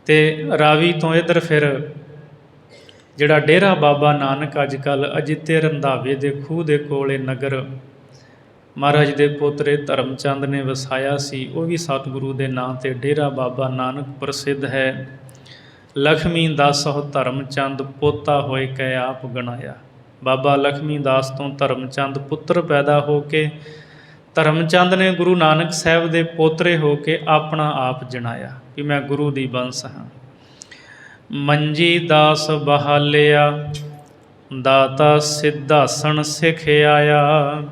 ਅਤੇ ਰਾਵੀ ਤੋਂ ਇੱਧਰ ਫਿਰ ਜਿਹੜਾ ਡੇਰਾ ਬਾਬਾ ਨਾਨਕ ਅੱਜ ਕੱਲ੍ਹ ਅਜਿੱਤੇ ਰੰਧਾਵੇ ਦੇ ਖੂਹ ਦੇ ਕੋਲ ਇਹ ਨਗਰ ਮਹਾਰਾਜ ਦੇ ਪੋਤਰੇ ਧਰਮ ਚੰਦ ਨੇ ਵਸਾਇਆ ਸੀ, ਉਹ ਵੀ ਸਤਿਗੁਰੂ ਦੇ ਨਾਂ 'ਤੇ ਡੇਰਾ ਬਾਬਾ ਨਾਨਕ ਪ੍ਰਸਿੱਧ ਹੈ। ਲਖਮੀ ਦਾਸਹੁ ਧਰਮ ਚੰਦ ਪੋਤਾ ਹੋਏ ਕੈ ਆਪ ਗਣਾਇਆ। ਬਾਬਾ ਲਖਮੀ ਦਾਸ ਤੋਂ ਧਰਮ ਚੰਦ ਪੁੱਤਰ ਪੈਦਾ ਹੋ ਕੇ ਧਰਮ ਚੰਦ ਨੇ ਗੁਰੂ ਨਾਨਕ ਸਾਹਿਬ ਦੇ ਪੋਤਰੇ ਹੋ ਕੇ ਆਪਣਾ ਆਪ ਜਣਾਇਆ ਕਿ ਮੈਂ ਗੁਰੂ ਦੀ ਬੰਸ ਹਾਂ। ਮੰਜੀ ਦਾਸ ਬਹਾਲਿਆ, ਦਾਤਾ ਸਿਧਾਸਣ ਸਿੱਖ ਆਇਆ।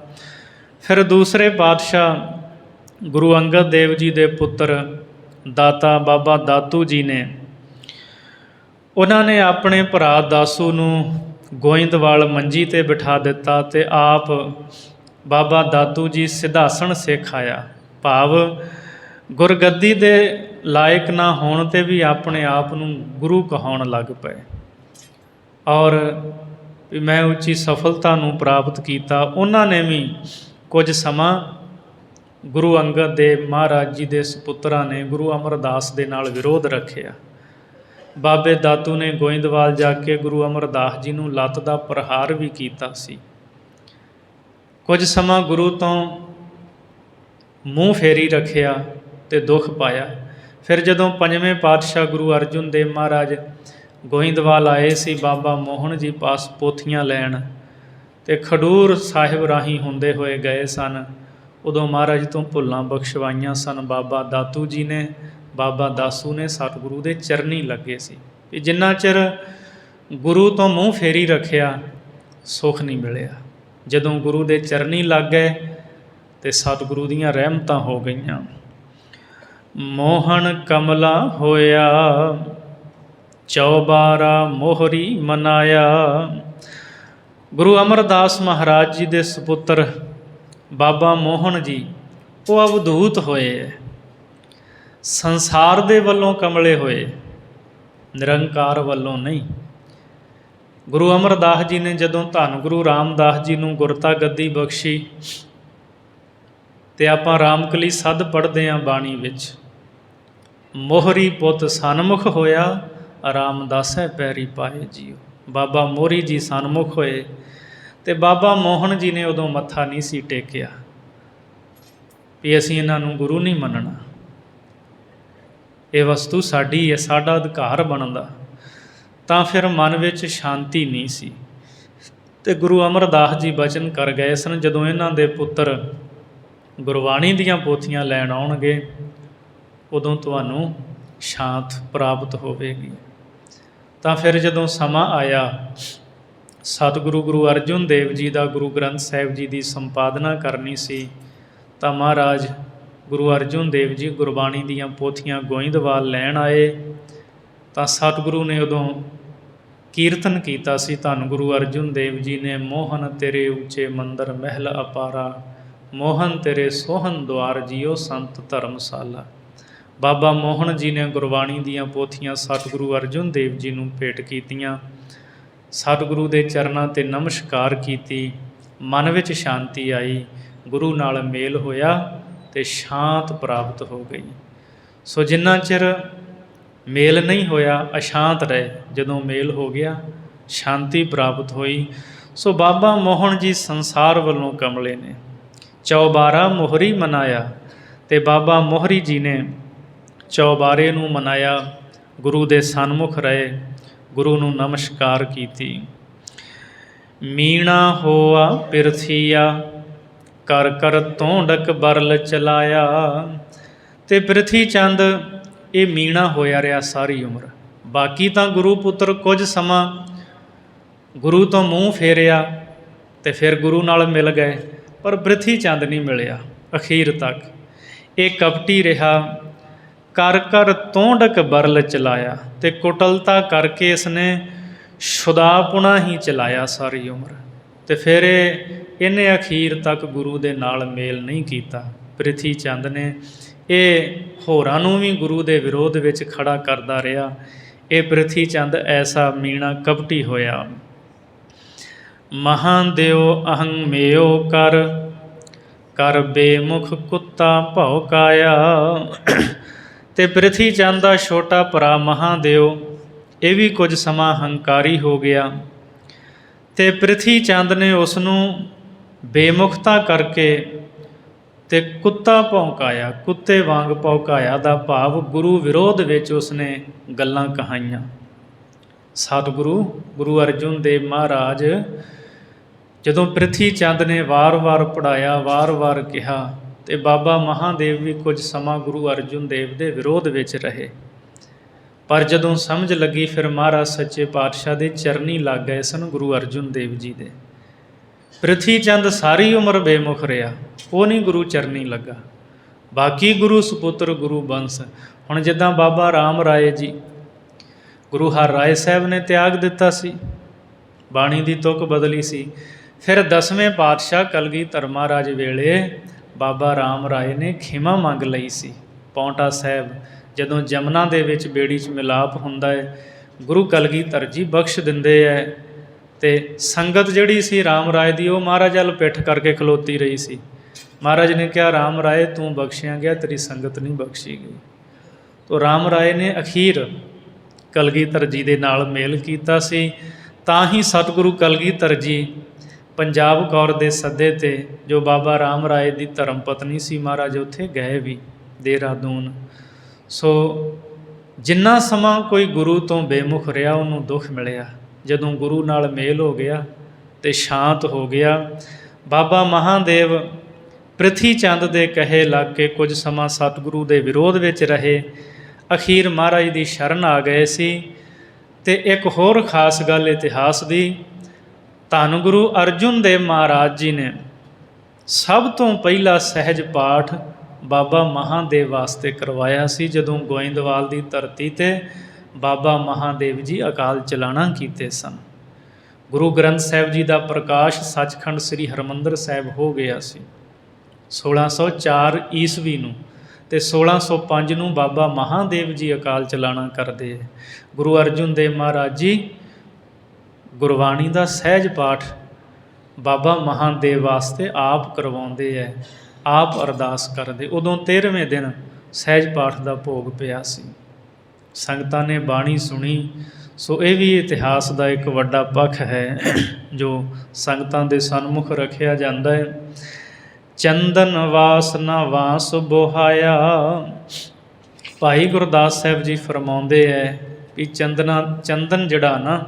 ਫਿਰ ਦੂਸਰੇ ਪਾਤਸ਼ਾਹ ਗੁਰੂ ਅੰਗਦ ਦੇਵ ਜੀ ਦੇ ਪੁੱਤਰ ਦਾਤਾ ਬਾਬਾ ਦਾਤੂ ਜੀ ਨੇ, ਉਹਨਾਂ ਨੇ ਆਪਣੇ ਭਰਾ ਦਾਸੂ ਨੂੰ ਗੋਇੰਦਵਾਲ ਮੰਜੀ 'ਤੇ ਬਿਠਾ ਦਿੱਤਾ, ਅਤੇ ਆਪ ਬਾਬਾ ਦਾਤੂ ਜੀ ਸਿਧਾਸਣ ਸਿੱਖ ਆਇਆ। ਭਾਵ ਗੁਰਗੱਦੀ ਦੇ ਲਾਇਕ ਨਾ ਹੋਣ 'ਤੇ ਵੀ ਆਪਣੇ ਆਪ ਨੂੰ ਗੁਰੂ ਕਹਾਉਣ ਲੱਗ ਪਏ, ਔਰ ਵੀ ਮੈਂ ਉੱਚੀ ਸਫਲਤਾ ਨੂੰ ਪ੍ਰਾਪਤ ਕੀਤਾ। ਉਹਨਾਂ ਨੇ ਵੀ ਕੁਝ ਸਮਾਂ ਗੁਰੂ ਅੰਗਦ ਦੇਵ ਮਹਾਰਾਜ ਜੀ ਦੇ ਸਪੁੱਤਰਾਂ ਨੇ ਗੁਰੂ ਅਮਰਦਾਸ ਦੇ ਨਾਲ ਵਿਰੋਧ ਰੱਖਿਆ। ਬਾਬੇ ਦਾਤੂ ਨੇ ਗੋਇੰਦਵਾਲ ਜਾ ਕੇ ਗੁਰੂ ਅਮਰਦਾਸ ਜੀ ਨੂੰ ਲੱਤ ਦਾ ਪ੍ਰਹਾਰ ਵੀ ਕੀਤਾ ਸੀ। ਕੁਝ ਸਮਾਂ ਗੁਰੂ ਤੋਂ ਮੂੰਹ ਫੇਰੀ ਰੱਖਿਆ ਅਤੇ ਦੁੱਖ ਪਾਇਆ। ਫਿਰ ਜਦੋਂ 5ਵੇਂ ਪਾਤਸ਼ਾਹ ਗੁਰੂ ਅਰਜਨ ਦੇਵ ਮਹਾਰਾਜ ਗੋਇੰਦਵਾਲ ਆਏ ਸੀ ਬਾਬਾ ਮੋਹਨ ਜੀ ਪਾਸ ਪੋਥੀਆਂ ਲੈਣ, ਅਤੇ ਖਡੂਰ ਸਾਹਿਬ ਰਾਹੀਂ ਹੁੰਦੇ ਹੋਏ ਗਏ ਸਨ। ਉਦੋਂ ਮਹਾਰਾਜ ਤੋਂ ਭੁੱਲਾਂ ਬਖਸ਼ਵਾਈਆਂ ਸਨ। ਬਾਬਾ ਦਾਤੂ ਜੀ ਨੇ, ਬਾਬਾ ਦਾਸੂ ਨੇ ਸਤਿਗੁਰੂ ਦੇ ਚਰਨੀ ਲੱਗੇ ਸੀ ਵੀ ਜਿੰਨਾ ਚਿਰ ਗੁਰੂ ਤੋਂ ਮੂੰਹ ਫੇਰੀ ਰੱਖਿਆ ਸੁੱਖ ਨਹੀਂ ਮਿਲਿਆ। ਜਦੋਂ ਗੁਰੂ ਦੇ ਚਰਨੀ ਲੱਗ ਗਏ ਅਤੇ ਸਤਿਗੁਰੂ ਦੀਆਂ ਰਹਿਮਤਾਂ ਹੋ ਗਈਆਂ। ਮੋਹਨ ਕਮਲਾ ਹੋਇਆ, ਚੌਬਾਰਾ ਮੋਹਰੀ ਮਨਾਇਆ। ਗੁਰੂ ਅਮਰਦਾਸ ਮਹਾਰਾਜ ਜੀ ਦੇ ਸਪੁੱਤਰ ਬਾਬਾ ਮੋਹਨ ਜੀ ਉਹ ਅਵਧੂਤ ਹੋਏ ਹੈ, ਸੰਸਾਰ ਦੇ ਵੱਲੋਂ ਕਮਲੇ ਹੋਏ, ਨਿਰੰਕਾਰ ਵੱਲੋਂ ਨਹੀਂ। ਗੁਰੂ ਅਮਰਦਾਸ ਜੀ ਨੇ ਜਦੋਂ ਧੰਨ ਗੁਰੂ ਰਾਮਦਾਸ ਜੀ ਨੂੰ ਗੁਰਤਾ ਗੱਦੀ ਬਖਸ਼ੀ, ਅਤੇ ਆਪਾਂ ਰਾਮਕਲੀ ਸੱਧ ਪੜ੍ਹਦੇ ਹਾਂ ਬਾਣੀ ਵਿੱਚ, ਮੋਹਰੀ ਪੁੱਤ ਸਨਮੁਖ ਹੋਇਆ, ਰਾਮਦਾਸੈ ਪੈਰੀ ਪਾਏ ਜੀਓ। ਬਾਬਾ ਮੋਹਰੀ ਜੀ ਸਨਮੁਖ ਹੋਏ ਅਤੇ ਬਾਬਾ ਮੋਹਨ ਜੀ ਨੇ ਉਦੋਂ ਮੱਥਾ ਨਹੀਂ ਸੀ ਟੇਕਿਆ ਵੀ ਅਸੀਂ ਇਹਨਾਂ ਨੂੰ ਗੁਰੂ ਨਹੀਂ ਮੰਨਣਾ, ਇਹ ਵਸਤੂ ਸਾਡੀ ਹੈ, ਸਾਡਾ ਅਧਿਕਾਰ ਬਣਦਾ। ਤਾਂ ਫਿਰ ਮਨ ਵਿੱਚ ਸ਼ਾਂਤੀ ਨਹੀਂ ਸੀ। ਅਤੇ ਗੁਰੂ ਅਮਰਦਾਸ ਜੀ ਬਚਨ ਕਰ ਗਏ ਸਨ, ਜਦੋਂ ਇਹਨਾਂ ਦੇ ਪੁੱਤਰ ਗੁਰਬਾਣੀ ਦੀਆਂ ਪੋਥੀਆਂ ਲੈਣ ਆਉਣਗੇ ਉਦੋਂ ਤੁਹਾਨੂੰ ਸ਼ਾਂਤ ਪ੍ਰਾਪਤ ਹੋਵੇਗੀ। ਤਾਂ ਫਿਰ ਜਦੋਂ ਸਮਾਂ ਆਇਆ, ਸਤਿਗੁਰੂ ਗੁਰੂ ਅਰਜਨ ਦੇਵ ਜੀ ਦਾ ਗੁਰੂ ਗ੍ਰੰਥ ਸਾਹਿਬ ਜੀ ਦੀ ਸੰਪਾਦਨਾ ਕਰਨੀ ਸੀ, ਤਾਂ ਮਹਾਰਾਜ ਗੁਰੂ ਅਰਜਨ ਦੇਵ ਜੀ ਗੁਰਬਾਣੀ ਦੀਆਂ ਪੋਥੀਆਂ ਗੋਇੰਦਵਾਲ ਲੈਣ ਆਏ। ਤਾਂ ਸਤਿਗੁਰੂ ਨੇ ਉਦੋਂ ਕੀਰਤਨ ਕੀਤਾ ਸੀ, ਧੰਨ ਗੁਰੂ ਅਰਜਨ ਦੇਵ ਜੀ ਨੇ, ਮੋਹਨ ਤੇਰੇ ਉੱਚੇ ਮੰਦਰ ਮਹਿਲ ਅਪਾਰਾ, ਮੋਹਨ ਤੇਰੇ ਸੋਹਣ ਦੁਆਰ ਜੀਓ ਸੰਤ ਧਰਮਸ਼ਾਲਾ। ਬਾਬਾ ਮੋਹਨ ਜੀ ਨੇ ਗੁਰਬਾਣੀ ਦੀਆਂ ਪੋਥੀਆਂ ਸਤਿਗੁਰੂ ਅਰਜਨ ਦੇਵ ਜੀ ਨੂੰ ਭੇਟ ਕੀਤੀਆਂ। ਸਤਿਗੁਰੂ ਦੇ ਚਰਨਾਂ 'ਤੇ ਨਮਸਕਾਰ ਕੀਤੀ, ਮਨ ਵਿੱਚ ਸ਼ਾਂਤੀ ਆਈ, ਗੁਰੂ ਨਾਲ ਮੇਲ ਹੋਇਆ ਅਤੇ ਸ਼ਾਂਤ ਪ੍ਰਾਪਤ ਹੋ ਗਈ। ਸੋ ਜਿੰਨਾ ਚਿਰ ਮੇਲ ਨਹੀਂ ਹੋਇਆ ਅਸ਼ਾਂਤ ਰਹੇ, ਜਦੋਂ ਮੇਲ ਹੋ ਗਿਆ ਸ਼ਾਂਤੀ ਪ੍ਰਾਪਤ ਹੋਈ। ਸੋ ਬਾਬਾ ਮੋਹਨ ਜੀ ਸੰਸਾਰ ਵੱਲੋਂ ਕਮਲੇ ਨੇ, ਚੌਬਾਰਾ ਮੋਹਰੀ ਮਨਾਇਆ। ਅਤੇ ਬਾਬਾ ਮੋਹਰੀ ਜੀ ਨੇ ਚੌਬਾਰੇ ਨੂੰ ਮਨਾਇਆ, ਗੁਰੂ ਦੇ ਸਨਮੁਖ ਰਹੇ, ਗੁਰੂ ਨੂੰ ਨਮਸਕਾਰ ਕੀਤੀ। ਮੀਣਾ ਹੋਆ ਪਿਰਥੀਆ, ਕਰ ਕਰ ਧੋਂਡਕ ਬਰਲ ਚਲਾਇਆ। ਅਤੇ ਪ੍ਰਿਥੀ ਚੰਦ ਇਹ ਮੀਣਾ ਹੋਇਆ ਰਿਹਾ ਸਾਰੀ ਉਮਰ। ਬਾਕੀ ਤਾਂ ਗੁਰੂ ਪੁੱਤਰ ਕੁਝ ਸਮਾਂ ਗੁਰੂ ਤੋਂ ਮੂੰਹ ਫੇਰਿਆ ਅਤੇ ਫਿਰ ਗੁਰੂ ਨਾਲ ਮਿਲ ਗਏ, ਪਰ ਪ੍ਰਿਥੀ ਚੰਦ ਨਹੀਂ ਮਿਲਿਆ ਅਖੀਰ ਤੱਕ। ਇਹ ਕਪਟੀ ਰਿਹਾ, ਕਰ ਕਰ ਤੋਂਡਕ ਬਰਲ ਚਲਾਇਆ, ਅਤੇ ਕੁਟਲਤਾ ਕਰਕੇ ਇਸਨੇ ਸ਼ੁਦਾਪੁਣਾ ਹੀ ਚਲਾਇਆ ਸਾਰੀ ਉਮਰ। ਅਤੇ ਫਿਰ ਇਹਨੇ ਅਖੀਰ ਤੱਕ ਗੁਰੂ ਦੇ ਨਾਲ ਮੇਲ ਨਹੀਂ ਕੀਤਾ। ਪ੍ਰਿਥੀ ਚੰਦ ਨੇ ਇਹ ਹੋਰਾਂ ਨੂੰ ਵੀ ਗੁਰੂ ਦੇ ਵਿਰੋਧ ਵਿੱਚ ਖੜਾ ਕਰਦਾ ਰਿਹਾ। ਇਹ ਪ੍ਰਿਥੀ ਚੰਦ ਐਸਾ ਮੀਣਾ ਕਪਟੀ ਹੋਇਆ। ਮਹਾਂਦਿਓ ਅਹੰ ਮੇਓ ਕਰ, ਕਰ ਬੇਮੁਖ ਕੁੱਤਾ ਭੌਕਾਇਆ। ਅਤੇ ਪ੍ਰਿਥੀ ਚੰਦ ਦਾ ਛੋਟਾ ਭਰਾ ਮਹਾਂਦਿਓ ਇਹ ਵੀ ਕੁਝ ਸਮਾਂ ਹੰਕਾਰੀ ਹੋ ਗਿਆ, ਅਤੇ ਪ੍ਰਿਥੀ ਚੰਦ ਨੇ ਉਸ ਨੂੰ ਬੇਮੁਖਤਾ ਕਰਕੇ ਅਤੇ ਕੁੱਤਾ ਭੌਂਕਾਇਆ, ਕੁੱਤੇ ਵਾਂਗ ਭੌਂਕਾਇਆ ਦਾ ਭਾਵ ਗੁਰੂ ਵਿਰੋਧ ਵਿੱਚ ਉਸਨੇ ਗੱਲਾਂ ਕਹਾਈਆਂ। ਸਤਿਗੁਰੂ ਗੁਰੂ ਅਰਜਨ ਦੇਵ ਮਹਾਰਾਜ ਜਦੋਂ ਪ੍ਰਿਥੀ ਚੰਦ ਨੇ ਵਾਰ-ਵਾਰ ਪੜ੍ਹਾਇਆ, ਵਾਰ-ਵਾਰ ਕਿਹਾ, ਅਤੇ ਬਾਬਾ ਮਹਾਦੇਵ ਵੀ ਕੁਝ ਸਮਾਂ ਗੁਰੂ ਅਰਜਨ ਦੇਵ ਦੇ ਵਿਰੋਧ ਵਿੱਚ ਰਹੇ। ਪਰ ਜਦੋਂ ਸਮਝ ਲੱਗੀ ਫਿਰ ਮਹਾਰਾਜ ਸੱਚੇ ਪਾਤਸ਼ਾਹ ਦੇ ਚਰਨੀ ਲੱਗ ਗਏ ਸਨ ਗੁਰੂ ਅਰਜਨ ਦੇਵ ਜੀ ਦੇ। ਪ੍ਰਿਥੀ ਚੰਦ ਸਾਰੀ ਉਮਰ ਬੇਮੁਖ ਰਿਹਾ, ਉਹ ਨਹੀਂ ਗੁਰੂ ਚਰਨੀ ਲੱਗਾ। ਬਾਕੀ ਗੁਰੂ ਸਪੁੱਤਰ ਗੁਰੂ ਬੰਸ, ਹੁਣ ਜਿੱਦਾਂ ਬਾਬਾ ਰਾਮ ਰਾਏ ਜੀ ਗੁਰੂ ਹਰ ਰਾਏ ਸਾਹਿਬ ਨੇ ਤਿਆਗ ਦਿੱਤਾ ਸੀ, ਬਾਣੀ ਦੀ ਤੁਕ ਬਦਲੀ ਸੀ। ਫਿਰ 10ਵੇਂ ਪਾਤਸ਼ਾਹ ਕਲਗੀਧਰ ਮਹਾਰਾਜ ਵੇਲੇ ਬਾਬਾ ਰਾਮ ਰਾਏ ਨੇ ਖਿਮਾ ਮੰਗ ਲਈ ਸੀ। ਪਾਉਂਟਾ ਸਾਹਿਬ ਜਦੋਂ ਜਮਨਾ ਦੇ ਵਿੱਚ ਬੇੜੀ 'ਚ ਮਿਲਾਪ ਹੁੰਦਾ ਹੈ, ਗੁਰੂ ਕਲਗੀਧਰ ਜੀ ਬਖਸ਼ ਦਿੰਦੇ ਹੈ, ਅਤੇ ਸੰਗਤ ਜਿਹੜੀ ਸੀ ਰਾਮ ਰਾਏ ਦੀ ਉਹ ਮਹਾਰਾਜ ਵੱਲ ਪਿੱਠ ਕਰਕੇ ਖਲੋਤੀ ਰਹੀ ਸੀ। ਮਹਾਰਾਜ ਨੇ ਕਿਹਾ, ਰਾਮ ਰਾਏ ਤੂੰ ਬਖਸ਼ਿਆ ਗਿਆ, ਤੇਰੀ ਸੰਗਤ ਨਹੀਂ ਬਖਸ਼ੀ ਗਈ। ਤੋ ਰਾਮ ਰਾਏ ਨੇ ਅਖੀਰ ਕਲਗੀਧਰ ਜੀ ਦੇ ਨਾਲ ਮੇਲ ਕੀਤਾ ਸੀ। ਤਾਂ ਹੀ ਸਤਿਗੁਰੂ ਕਲਗੀਧਰ ਜੀ ਪੰਜਾਬ ਕੌਰ ਦੇ ਸੱਦੇ 'ਤੇ ਜੋ ਬਾਬਾ ਰਾਮ ਰਾਏ ਦੀ ਧਰਮ ਪਤਨੀ ਸੀ, ਮਹਾਰਾਜ ਉੱਥੇ ਗਏ ਵੀ ਦੇਹਰਾਦੂਨ। ਸੋ ਜਿੰਨਾ ਸਮਾਂ ਕੋਈ ਗੁਰੂ ਤੋਂ ਬੇਮੁਖ ਰਿਹਾ ਉਹਨੂੰ ਦੁੱਖ ਮਿਲਿਆ। ਜਦੋਂ ਗੁਰੂ ਨਾਲ ਮੇਲ ਹੋ ਗਿਆ ਤੇ ਸ਼ਾਂਤ ਹੋ ਗਿਆ, ਬਾਬਾ ਮਹਾਦੇਵ ਪ੍ਰਿਥੀ ਚੰਦ ਦੇ ਕਹੇ ਲੱਗ ਕੇ ਕੁਝ ਸਮਾਂ ਸਤਿਗੁਰੂ ਦੇ ਵਿਰੋਧ ਵਿੱਚ ਰਹੇ। ਅਖੀਰ ਮਹਾਰਾਜ ਦੀ ਸ਼ਰਨ ਆ ਗਏ ਸੀ। ਤੇ ਇੱਕ ਹੋਰ ਖਾਸ ਗੱਲ ਇਤਿਹਾਸ ਦੀ, ਧੰਨ ਗੁਰੂ ਅਰਜੁਨ ਦੇਵ ਮਹਾਰਾਜ ਜੀ ਨੇ ਸਭ ਤੋਂ ਪਹਿਲਾ ਸਹਿਜ ਪਾਠ ਬਾਬਾ ਮਹਾਦੇਵ ਵਾਸਤੇ ਕਰਵਾਇਆ ਸੀ, ਜਦੋਂ ਗੋਇੰਦਵਾਲ ਦੀ ਧਰਤੀ 'ਤੇ ਬਾਬਾ ਮਹਾਦੇਵ ਜੀ ਅਕਾਲ ਚਲਾਣਾ ਕੀਤੇ ਸਨ। ਗੁਰੂ ਗ੍ਰੰਥ ਸਾਹਿਬ ਜੀ ਦਾ ਪ੍ਰਕਾਸ਼ ਸੱਚਖੰਡ ਸ੍ਰੀ ਹਰਿਮੰਦਰ ਸਾਹਿਬ ਹੋ ਗਿਆ ਸੀ 1604 ਈਸਵੀ ਨੂੰ, ਅਤੇ 1605 ਨੂੰ ਬਾਬਾ ਮਹਾਦੇਵ ਜੀ ਅਕਾਲ ਚਲਾਣਾ ਕਰਦੇ ਹੈ। ਗੁਰੂ ਅਰਜੁਨ ਦੇਵ ਮਹਾਰਾਜ ਜੀ ਗੁਰਬਾਣੀ ਦਾ ਸਹਿਜ ਪਾਠ ਬਾਬਾ ਮਹਾਦੇਵ ਵਾਸਤੇ ਆਪ ਕਰਵਾਉਂਦੇ ਹੈ, ਆਪ ਅਰਦਾਸ ਕਰਦੇ। ਉਦੋਂ 13ਵੇਂ ਦਿਨ ਸਹਿਜ ਪਾਠ ਦਾ ਭੋਗ ਪਿਆ ਸੀ। ਸੰਗਤਾਂ ਨੇ ਬਾਣੀ ਸੁਣੀ। ਸੋ ਇਹ ਵੀ ਇਤਿਹਾਸ ਦਾ ਇੱਕ ਵੱਡਾ ਪੱਖ ਹੈ ਜੋ ਸੰਗਤਾਂ ਦੇ ਸਨਮੁਖ ਰੱਖਿਆ ਜਾਂਦਾ ਹੈ। ਚੰਦਨ ਵਾਸ ਨਾ ਵਾਸ ਬੋਹਾਇਆ, ਭਾਈ ਗੁਰਦਾਸ ਸਾਹਿਬ ਜੀ ਫਰਮਾਉਂਦੇ ਹੈ ਵੀ ਚੰਦਨ ਜਿਹੜਾ ਨਾ,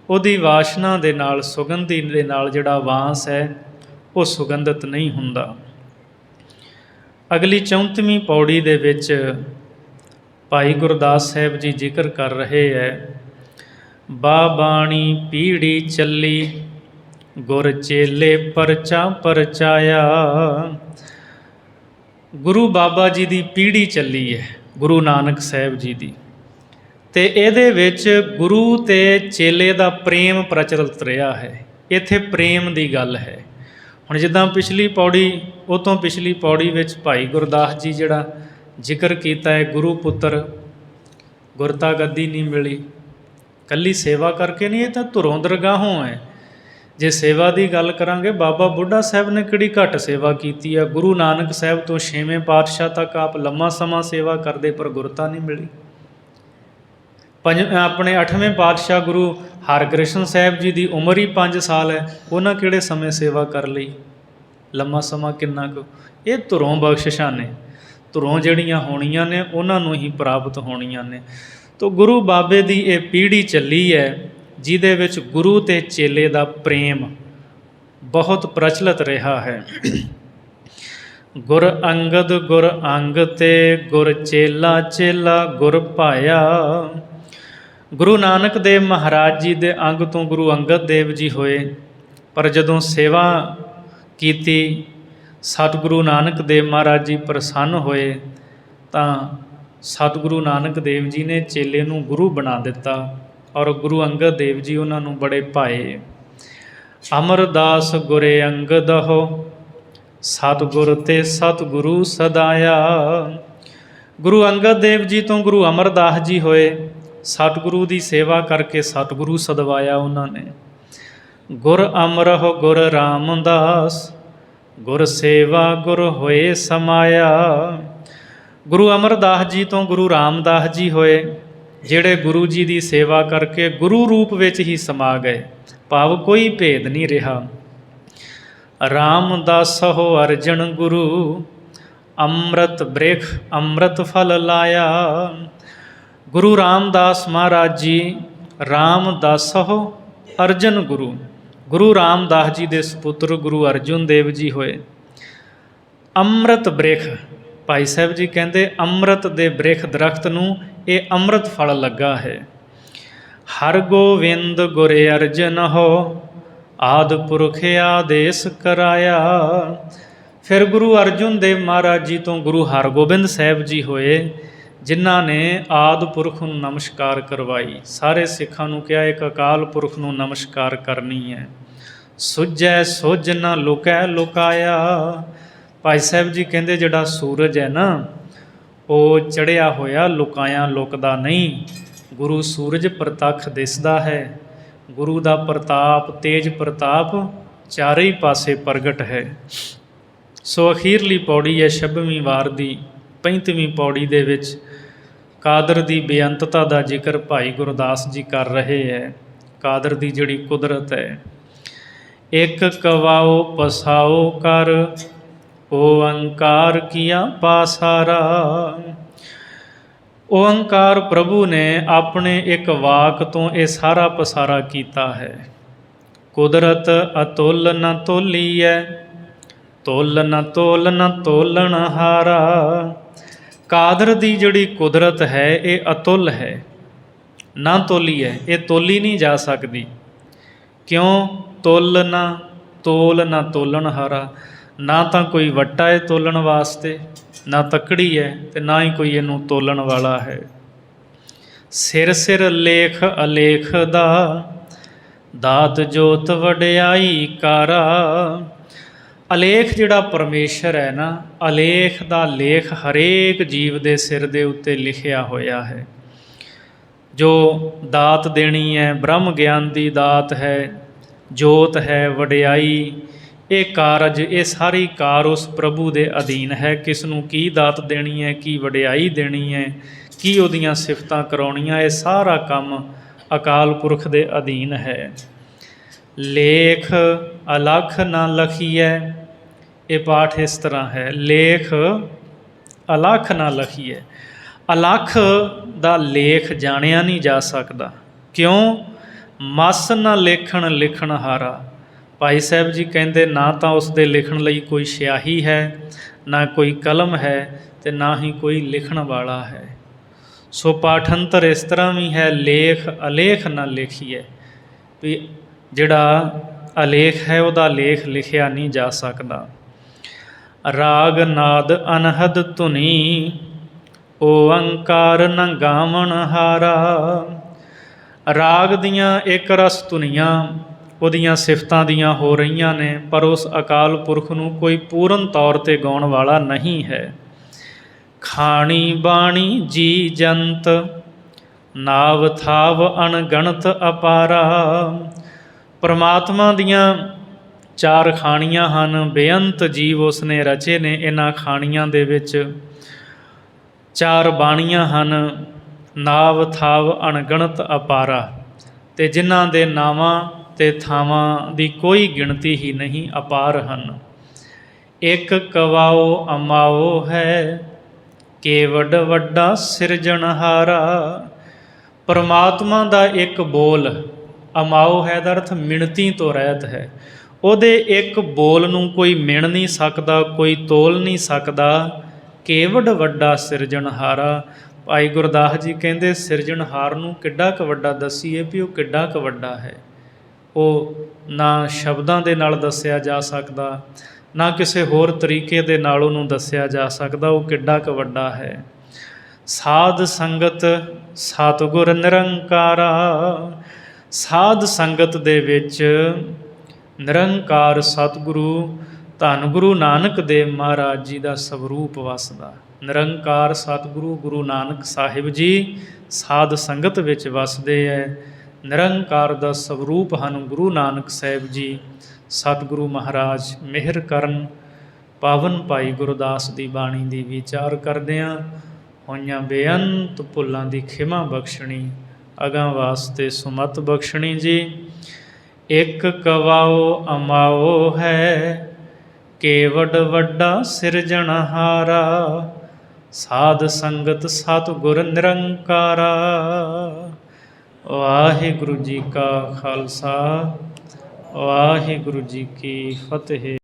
ਉਹਦੀ ਵਾਸ਼ਨਾ ਦੇ ਨਾਲ, ਸੁਗੰਧੀ ਦੇ ਨਾਲ ਜਿਹੜਾ ਵਾਂਸ ਹੈ ਉਹ ਸੁਗੰਧਿਤ ਨਹੀਂ ਹੁੰਦਾ। ਅਗਲੀ 34ਵੀਂ ਪੌੜੀ ਦੇ ਵਿੱਚ ਭਾਈ ਗੁਰਦਾਸ ਸਾਹਿਬ ਜੀ ਜ਼ਿਕਰ ਕਰ ਰਹੇ ਹੈ, ਬਾਣੀ ਪੀੜੀ ਚੱਲੀ ਗੁਰ ਚੇਲੇ ਪਰਚਾ ਪਰਚਾਇਆ। ਗੁਰੂ ਬਾਬਾ ਜੀ ਦੀ ਪੀੜੀ ਚੱਲੀ ਹੈ, ਗੁਰੂ ਨਾਨਕ ਸਾਹਿਬ ਜੀ ਦੀ, ਅਤੇ ਇਹਦੇ ਵਿੱਚ ਗੁਰੂ ਅਤੇ ਚੇਲੇ ਦਾ ਪ੍ਰੇਮ ਪ੍ਰਚਲਿਤ ਰਿਹਾ ਹੈ। ਇੱਥੇ ਪ੍ਰੇਮ ਦੀ ਗੱਲ ਹੈ। ਹੁਣ ਜਿੱਦਾਂ ਪਿਛਲੀ ਪੌੜੀ, ਉਹ ਤੋਂ ਪਿਛਲੀ ਪੌੜੀ ਵਿੱਚ ਭਾਈ ਗੁਰਦਾਸ ਜੀ ਜਿਹੜਾ ਜ਼ਿਕਰ ਕੀਤਾ ਹੈ, ਗੁਰੂ ਪੁੱਤਰ ਗੁਰਤਾ ਗੱਦੀ ਨਹੀਂ ਮਿਲੀ, ਇਕੱਲੀ ਸੇਵਾ ਕਰਕੇ ਨਹੀਂ, ਇਹ ਤਾਂ ਧੁਰੋਂ ਦਰਗਾਹੋਂ ਹੈ। ਜੇ ਸੇਵਾ ਦੀ ਗੱਲ ਕਰਾਂਗੇ, ਬਾਬਾ ਬੁੱਢਾ ਸਾਹਿਬ ਨੇ ਕਿਹੜੀ ਘੱਟ ਸੇਵਾ ਕੀਤੀ ਆ। ਗੁਰੂ ਨਾਨਕ ਸਾਹਿਬ ਤੋਂ 6ਵੇਂ ਪਾਤਸ਼ਾਹ ਤੱਕ ਆਪ ਲੰਮਾ ਸਮਾਂ ਸੇਵਾ ਕਰਦੇ, ਪਰ ਗੁਰਤਾ ਨਹੀਂ ਮਿਲੀ। ਆਪਣੇ 8ਵੇਂ ਪਾਤਸ਼ਾਹ ਗੁਰੂ ਹਰਕ੍ਰਿਸ਼ਨ ਸਾਹਿਬ ਜੀ ਦੀ ਉਮਰ ਹੀ 5 ਸਾਲ ਹੈ, ਉਹਨਾਂ ਕਿਹੜੇ ਸਮੇਂ ਸੇਵਾ ਕਰ ਲਈ, ਲੰਮਾ ਸਮਾਂ ਕਿੰਨਾ ਕੁ। ਇਹ ਧੁਰੋਂ ਬਖਸ਼ਿਸ਼ਾਂ ਨੇ, ਧੁਰੋਂ ਜਿਹੜੀਆਂ ਹੋਣੀਆਂ ਨੇ ਉਹਨਾਂ ਨੂੰ ਹੀ ਪ੍ਰਾਪਤ ਹੋਣੀਆਂ ਨੇ। ਤੋ ਗੁਰੂ ਬਾਬੇ ਦੀ ਇਹ ਪੀੜ੍ਹੀ ਚੱਲੀ ਹੈ ਜਿਹਦੇ ਵਿੱਚ ਗੁਰੂ ਅਤੇ ਚੇਲੇ ਦਾ ਪ੍ਰੇਮ ਬਹੁਤ ਪ੍ਰਚਲਿਤ ਰਿਹਾ ਹੈ। ਗੁਰ ਅੰਗਦ ਗੁਰ ਅੰਗ ਤੇ ਗੁਰ ਚੇਲਾ ਚੇਲਾ ਗੁਰ ਭਾਇਆ। ਗੁਰੂ ਨਾਨਕ ਦੇਵ ਮਹਾਰਾਜ ਜੀ ਦੇ ਅੰਗ ਤੋਂ ਗੁਰੂ ਅੰਗਦ ਦੇਵ ਜੀ ਹੋਏ, ਪਰ ਜਦੋਂ ਸੇਵਾ ਕੀਤੀ ਸਤਿਗੁਰੂ ਨਾਨਕ ਦੇਵ ਮਹਾਰਾਜ ਜੀ ਪ੍ਰਸੰਨ ਹੋਏ ਤਾਂ ਸਤਿਗੁਰੂ ਨਾਨਕ ਦੇਵ ਜੀ ਨੇ ਚੇਲੇ ਨੂੰ ਗੁਰੂ ਬਣਾ ਦਿੱਤਾ, ਔਰ ਗੁਰੂ ਅੰਗਦ ਦੇਵ ਜੀ ਉਹਨਾਂ ਨੂੰ ਬੜੇ ਭਾਏ। ਅਮਰਦਾਸ ਗੁਰੇ ਅੰਗਦਹੁ ਸਤਿਗੁਰ ਤੇ ਸਤਿਗੁਰੂ ਸਦਾਇਆ। ਗੁਰੂ ਅੰਗਦ ਦੇਵ ਜੀ ਤੋਂ ਗੁਰੂ ਅਮਰਦਾਸ ਜੀ ਹੋਏ, ਸਤਿਗੁਰੂ ਦੀ ਸੇਵਾ ਕਰਕੇ ਸਤਿਗੁਰੂ ਸਦਵਾਇਆ ਉਹਨਾਂ ਨੇ। ਗੁਰ ਅਮਰਹੁ ਗੁਰ ਰਾਮਦਾਸ ਗੁਰ ਸੇਵਾ ਗੁਰ ਹੋਏ ਸਮਾਇਆ। ਗੁਰੂ ਅਮਰਦਾਸ ਜੀ ਤੋਂ ਗੁਰੂ ਰਾਮਦਾਸ ਜੀ ਹੋਏ, ਜਿਹੜੇ ਗੁਰੂ ਜੀ ਦੀ ਸੇਵਾ ਕਰਕੇ ਗੁਰੂ ਰੂਪ ਵਿੱਚ ਹੀ ਸਮਾ ਗਏ, ਭਾਵ ਕੋਈ ਭੇਦ ਨਹੀਂ ਰਿਹਾ। ਰਾਮਦਾਸਹੁ ਅਰਜਨ ਗੁਰੂ ਅੰਮ੍ਰਿਤ ਬ੍ਰਿਖ ਅੰਮ੍ਰਿਤ ਫਲ ਲਾਇਆ। ਗੁਰੂ ਰਾਮਦਾਸ ਮਹਾਰਾਜ ਜੀ ਰਾਮਦਾਸਹੁ ਅਰਜਨ ਗੁਰੂ, ਗੁਰੂ ਰਾਮਦਾਸ ਜੀ ਦੇ ਸਪੁੱਤਰ ਗੁਰੂ ਅਰਜੁਨ ਦੇਵ ਜੀ ਹੋਏ। ਅੰਮ੍ਰਿਤ ਬ੍ਰਿਖ, ਭਾਈ ਸਾਹਿਬ ਜੀ ਕਹਿੰਦੇ ਅੰਮ੍ਰਿਤ ਦੇ ਬ੍ਰਿਖ ਦਰਖਤ ਨੂੰ ਇਹ ਅੰਮ੍ਰਿਤ ਫਲ ਲੱਗਾ ਹੈ। ਹਰ ਗੋਵਿੰਦ ਗੁਰੇ ਅਰਜਨ ਹੋ ਆਦਿ ਪੁਰਖ ਆਦੇਸ ਕਰਾਇਆ। ਫਿਰ ਗੁਰੂ ਅਰਜੁਨ ਦੇਵ ਮਹਾਰਾਜ ਜੀ ਤੋਂ ਗੁਰੂ ਹਰਗੋਬਿੰਦ ਸਾਹਿਬ ਜੀ ਹੋਏ, ਜਿਨ੍ਹਾਂ ਨੇ ਆਦਿ ਪੁਰਖ ਨੂੰ ਨਮਸਕਾਰ ਕਰਵਾਈ। ਸਾਰੇ ਸਿੱਖਾਂ ਨੂੰ ਕਿਹਾ ਇੱਕ ਅਕਾਲ ਪੁਰਖ ਨੂੰ ਨਮਸਕਾਰ ਕਰਨੀ ਹੈ। ਸੁਝੈ ਸੁਝ ਨ ਲੁਕੈ ਲੁਕਾਇਆ। ਭਾਈ ਸਾਹਿਬ ਜੀ ਕਹਿੰਦੇ ਜਿਹੜਾ ਸੂਰਜ ਹੈ ਨਾ, ਉਹ ਚੜ੍ਹਿਆ ਹੋਇਆ ਲੁਕਾਇਆ ਲੁਕਦਾ ਨਹੀਂ। ਗੁਰੂ ਸੂਰਜ ਪ੍ਰਤੱਖ ਦਿਸਦਾ ਹੈ। ਗੁਰੂ ਦਾ ਪ੍ਰਤਾਪ, ਤੇਜ ਪ੍ਰਤਾਪ ਚਾਰੇ ਹੀ ਪਾਸੇ ਪ੍ਰਗਟ ਹੈ। ਸੋ ਅਖੀਰਲੀ ਪੌੜੀ ਹੈ 26ਵੀਂ ਵਾਰ ਦੀ 35ਵੀਂ ਪੌੜੀ ਦੇ ਵਿੱਚ ਕਾਦਰ ਦੀ ਬੇਅੰਤਤਾ ਦਾ ਜ਼ਿਕਰ ਭਾਈ ਗੁਰਦਾਸ ਜੀ ਕਰ ਰਹੇ ਹੈ। ਕਾਦਰ ਦੀ ਜਿਹੜੀ ਕੁਦਰਤ ਹੈ, ਇੱਕ ਕਵਾਓ ਪਸਾਓ ਕਰ ਓਅੰਕਾਰ ਕੀਆ ਪਾਸਾਰਾ। ਓੰਕਾਰ ਪ੍ਰਭੂ ਨੇ ਆਪਣੇ ਇੱਕ ਵਾਕ ਤੋਂ ਇਹ ਸਾਰਾ ਪਸਾਰਾ ਕੀਤਾ ਹੈ। ਕੁਦਰਤ ਅਤੁੱਲ ਨ ਤੋਲੀਐ, ਤੁੱਲ ਨ ਤੋਲ ਨ ਤੋਲਣ ਹਾਰਾ। ਕਾਦਰ ਦੀ ਜਿਹੜੀ ਕੁਦਰਤ ਹੈ ਇਹ ਅਤੁੱਲ ਹੈ, ਨਾ ਤੋਲੀ ਹੈ, ਇਹ ਤੋਲੀ ਨਹੀਂ ਜਾ ਸਕਦੀ। ਕਿਉਂ? ਤੁੱਲ ਨਾ ਤੋਲ ਨਾ ਤੋਲਣ ਹਾਰਾ। ਨਾ ਤਾਂ ਕੋਈ ਵੱਟਾ ਹੈ ਤੋਲਣ ਵਾਸਤੇ, ਨਾ ਤੱਕੜੀ ਹੈ, ਅਤੇ ਨਾ ਹੀ ਕੋਈ ਇਹਨੂੰ ਤੋਲਣ ਵਾਲਾ ਹੈ। ਸਿਰ ਸਿਰ ਲੇਖ ਅਲੇਖ ਦਾ, ਦਾਤ ਜੋਤ ਵਡਿਆਈ ਕਾਰਾ। ਅਲੇਖ ਜਿਹੜਾ ਪਰਮੇਸ਼ਰ ਹੈ ਨਾ, ਅਲੇਖ ਦਾ ਲੇਖ ਹਰੇਕ ਜੀਵ ਦੇ ਸਿਰ ਦੇ ਉੱਤੇ ਲਿਖਿਆ ਹੋਇਆ ਹੈ। ਜੋ ਦਾਤ ਦੇਣੀ ਹੈ, ਬ੍ਰਹਮ ਗਿਆਨ ਦੀ ਦਾਤ ਹੈ, ਜੋਤ ਹੈ, ਵਡਿਆਈ, ਇਹ ਕਾਰਜ, ਇਹ ਸਾਰੀ ਕਾਰ ਉਸ ਪ੍ਰਭੂ ਦੇ ਅਧੀਨ ਹੈ। ਕਿਸ ਨੂੰ ਕੀ ਦਾਤ ਦੇਣੀ ਹੈ, ਕੀ ਵਡਿਆਈ ਦੇਣੀ ਹੈ, ਕੀ ਉਹਦੀਆਂ ਸਿਫਤਾਂ ਕਰਾਉਣੀਆਂ, ਇਹ ਸਾਰਾ ਕੰਮ ਅਕਾਲ ਪੁਰਖ ਦੇ ਅਧੀਨ ਹੈ। ਲੇਖ ਅਲਖ ਨਾ ਲਖੀਐ, ਇਹ ਪਾਠ ਇਸ ਤਰ੍ਹਾਂ ਹੈ। ਲੇਖ ਅਲਖ ਨਾ ਲਖੀਐ। ਅਲਖ ਦਾ ਲੇਖ ਜਾਣਿਆ ਨਹੀਂ ਜਾ ਸਕਦਾ। ਕਿਉਂ? ਮਸ ਨਾ ਲੇਖਣ ਲਿਖਣ ਹਾਰਾ। ਭਾਈ ਸਾਹਿਬ ਜੀ ਕਹਿੰਦੇ ਨਾ ਤਾਂ ਉਸ ਦੇ ਲਿਖਣ ਲਈ ਕੋਈ ਸਿਆਹੀ ਹੈ, ਨਾ ਕੋਈ ਕਲਮ ਹੈ, ਅਤੇ ਨਾ ਹੀ ਕੋਈ ਲਿਖਣ ਵਾਲਾ ਹੈ। ਸੋ ਪਾਠੰਤਰ ਇਸ ਤਰ੍ਹਾਂ ਵੀ ਹੈ, ਲੇਖ ਅਲੇਖ ਨਾ ਲਿਖੀਐ, ਵੀ ਜਿਹੜਾ ਅਲੇਖ ਹੈ ਉਹਦਾ ਲੇਖ ਲਿਖਿਆ ਨਹੀਂ ਜਾ ਸਕਦਾ। ਰਾਗ ਨਾਦ ਅਨਹਦ ਧੁਨੀ, ਓੰਕਾਰ ਨ ਗਾਵਣ ਹਾਰਾ। ਰਾਗ ਦੀਆਂ ਇੱਕ ਰਸ ਧੁਨੀਆਂ ਉਹਦੀਆਂ ਸਿਫਤਾਂ ਦੀਆਂ ਹੋ ਰਹੀਆਂ ਨੇ, ਪਰ ਉਸ ਅਕਾਲ ਪੁਰਖ ਨੂੰ ਕੋਈ ਪੂਰਨ ਤੌਰ 'ਤੇ ਗਾਉਣ ਵਾਲਾ ਨਹੀਂ ਹੈ। ਖਾਣੀ ਬਾਣੀ ਜੀ ਜੰਤ, ਨਾਵ ਥਾਵ ਅਣਗਣਤ ਅਪਾਰਾ। ਪਰਮਾਤਮਾ ਦੀਆਂ 4 ਖਾਣੀਆਂ ਹਨ, ਬੇਅੰਤ ਜੀਵ ਉਸ ਨੇ ਰਚੇ ਨੇ। ਇਹਨਾਂ ਖਾਣੀਆਂ ਦੇ ਵਿੱਚ 4 ਬਾਣੀਆਂ ਹਨ, ਨਾਵ ਥਾਵ ਅਣਗਣਤ ਅਪਾਰਾ, ਅਤੇ ਜਿਨ੍ਹਾਂ ਦੇ ਨਾਵਾਂ ਅਤੇ ਥਾਵਾਂ ਦੀ ਕੋਈ ਗਿਣਤੀ ਹੀ ਨਹੀਂ, ਅਪਾਰ ਹਨ। ਇੱਕ ਕਵਾਓ ਅਮਾਓ ਹੈ, ਕੇਵਡ ਵੱਡਾ ਸਿਰਜਣਹਾਰਾ। ਪਰਮਾਤਮਾ ਦਾ ਇੱਕ ਬੋਲ, ਅਮਾਓ ਹੈ ਦਾ ਅਰਥ ਮਿਣਤੀ ਤੋਂ ਰਹਿਤ ਹੈ। ਉਹਦੇ ਇੱਕ ਬੋਲ ਨੂੰ ਕੋਈ ਮਿਣ ਨਹੀਂ ਸਕਦਾ, ਕੋਈ ਤੋਲ ਨਹੀਂ ਸਕਦਾ। ਕੇਵਡ ਵੱਡਾ ਸਿਰਜਣਹਾਰਾ। ਭਾਈ ਗੁਰਦਾਸ ਜੀ ਕਹਿੰਦੇ ਸਿਰਜਣਹਾਰ ਨੂੰ ਕਿੱਡਾ ਕੁ ਵੱਡਾ ਦੱਸੀਏ ਵੀ ਉਹ ਕਿੱਡਾ ਕੁ ਵੱਡਾ ਹੈ। ਉਹ ਨਾ ਸ਼ਬਦਾਂ ਦੇ ਨਾਲ ਦੱਸਿਆ ਜਾ ਸਕਦਾ, ਨਾ ਕਿਸੇ ਹੋਰ ਤਰੀਕੇ ਦੇ ਨਾਲ ਉਹਨੂੰ ਦੱਸਿਆ ਜਾ ਸਕਦਾ, ਉਹ ਕਿੱਡਾ ਕੁ ਵੱਡਾ ਹੈ। ਸਾਧ ਸੰਗਤ ਸਤਿਗੁਰ ਨਿਰੰਕਾਰਾ। ਸਾਧ ਸੰਗਤ ਦੇ ਵਿੱਚ ਨਿਰੰਕਾਰ ਸਤਿਗੁਰੂ ਧੰਨ ਗੁਰੂ ਨਾਨਕ ਦੇਵ ਮਹਾਰਾਜ ਜੀ ਦਾ ਸਵਰੂਪ ਵਸਦਾ। ਨਿਰੰਕਾਰ ਸਤਿਗੁਰੂ ਗੁਰੂ ਨਾਨਕ ਸਾਹਿਬ ਜੀ ਸਾਧ ਸੰਗਤ ਵਿੱਚ ਵਸਦੇ ਹੈ। ਨਿਰੰਕਾਰ ਦਾ ਸਵਰੂਪ ਹਨ ਗੁਰੂ ਨਾਨਕ ਸਾਹਿਬ ਜੀ। ਸਤਿਗੁਰੂ ਮਹਾਰਾਜ ਮਿਹਰ ਕਰਨ। ਪਾਵਨ ਭਾਈ ਗੁਰਦਾਸ ਦੀ ਬਾਣੀ ਦੀ ਵਿਚਾਰ ਕਰਦਿਆਂ ਹੋਈਆਂ ਬੇਅੰਤ ਭੁੱਲਾਂ ਦੀ ਖਿਮਾ ਬਖਸ਼ਣੀ, ਅਗਾਂ ਵਾਸਤੇ ਸੁਮਤ ਬਖਸ਼ਣੀ ਜੀ। ਇੱਕ ਕਵਾਓ ਅਮਾਓ ਹੈ, ਕੇਵਡ ਵੱਡਾ ਸਿਰਜਣਹਾਰਾ। ਸਾਧ ਸੰਗਤ ਸਤਿਗੁਰ ਨਿਰੰਕਾਰਾ। ਵਾਹਿਗੁਰੂ ਜੀ ਕਾ ਖਾਲਸਾ, ਵਾਹਿਗੁਰੂ ਜੀ ਕੀ ਫਤਿਹ।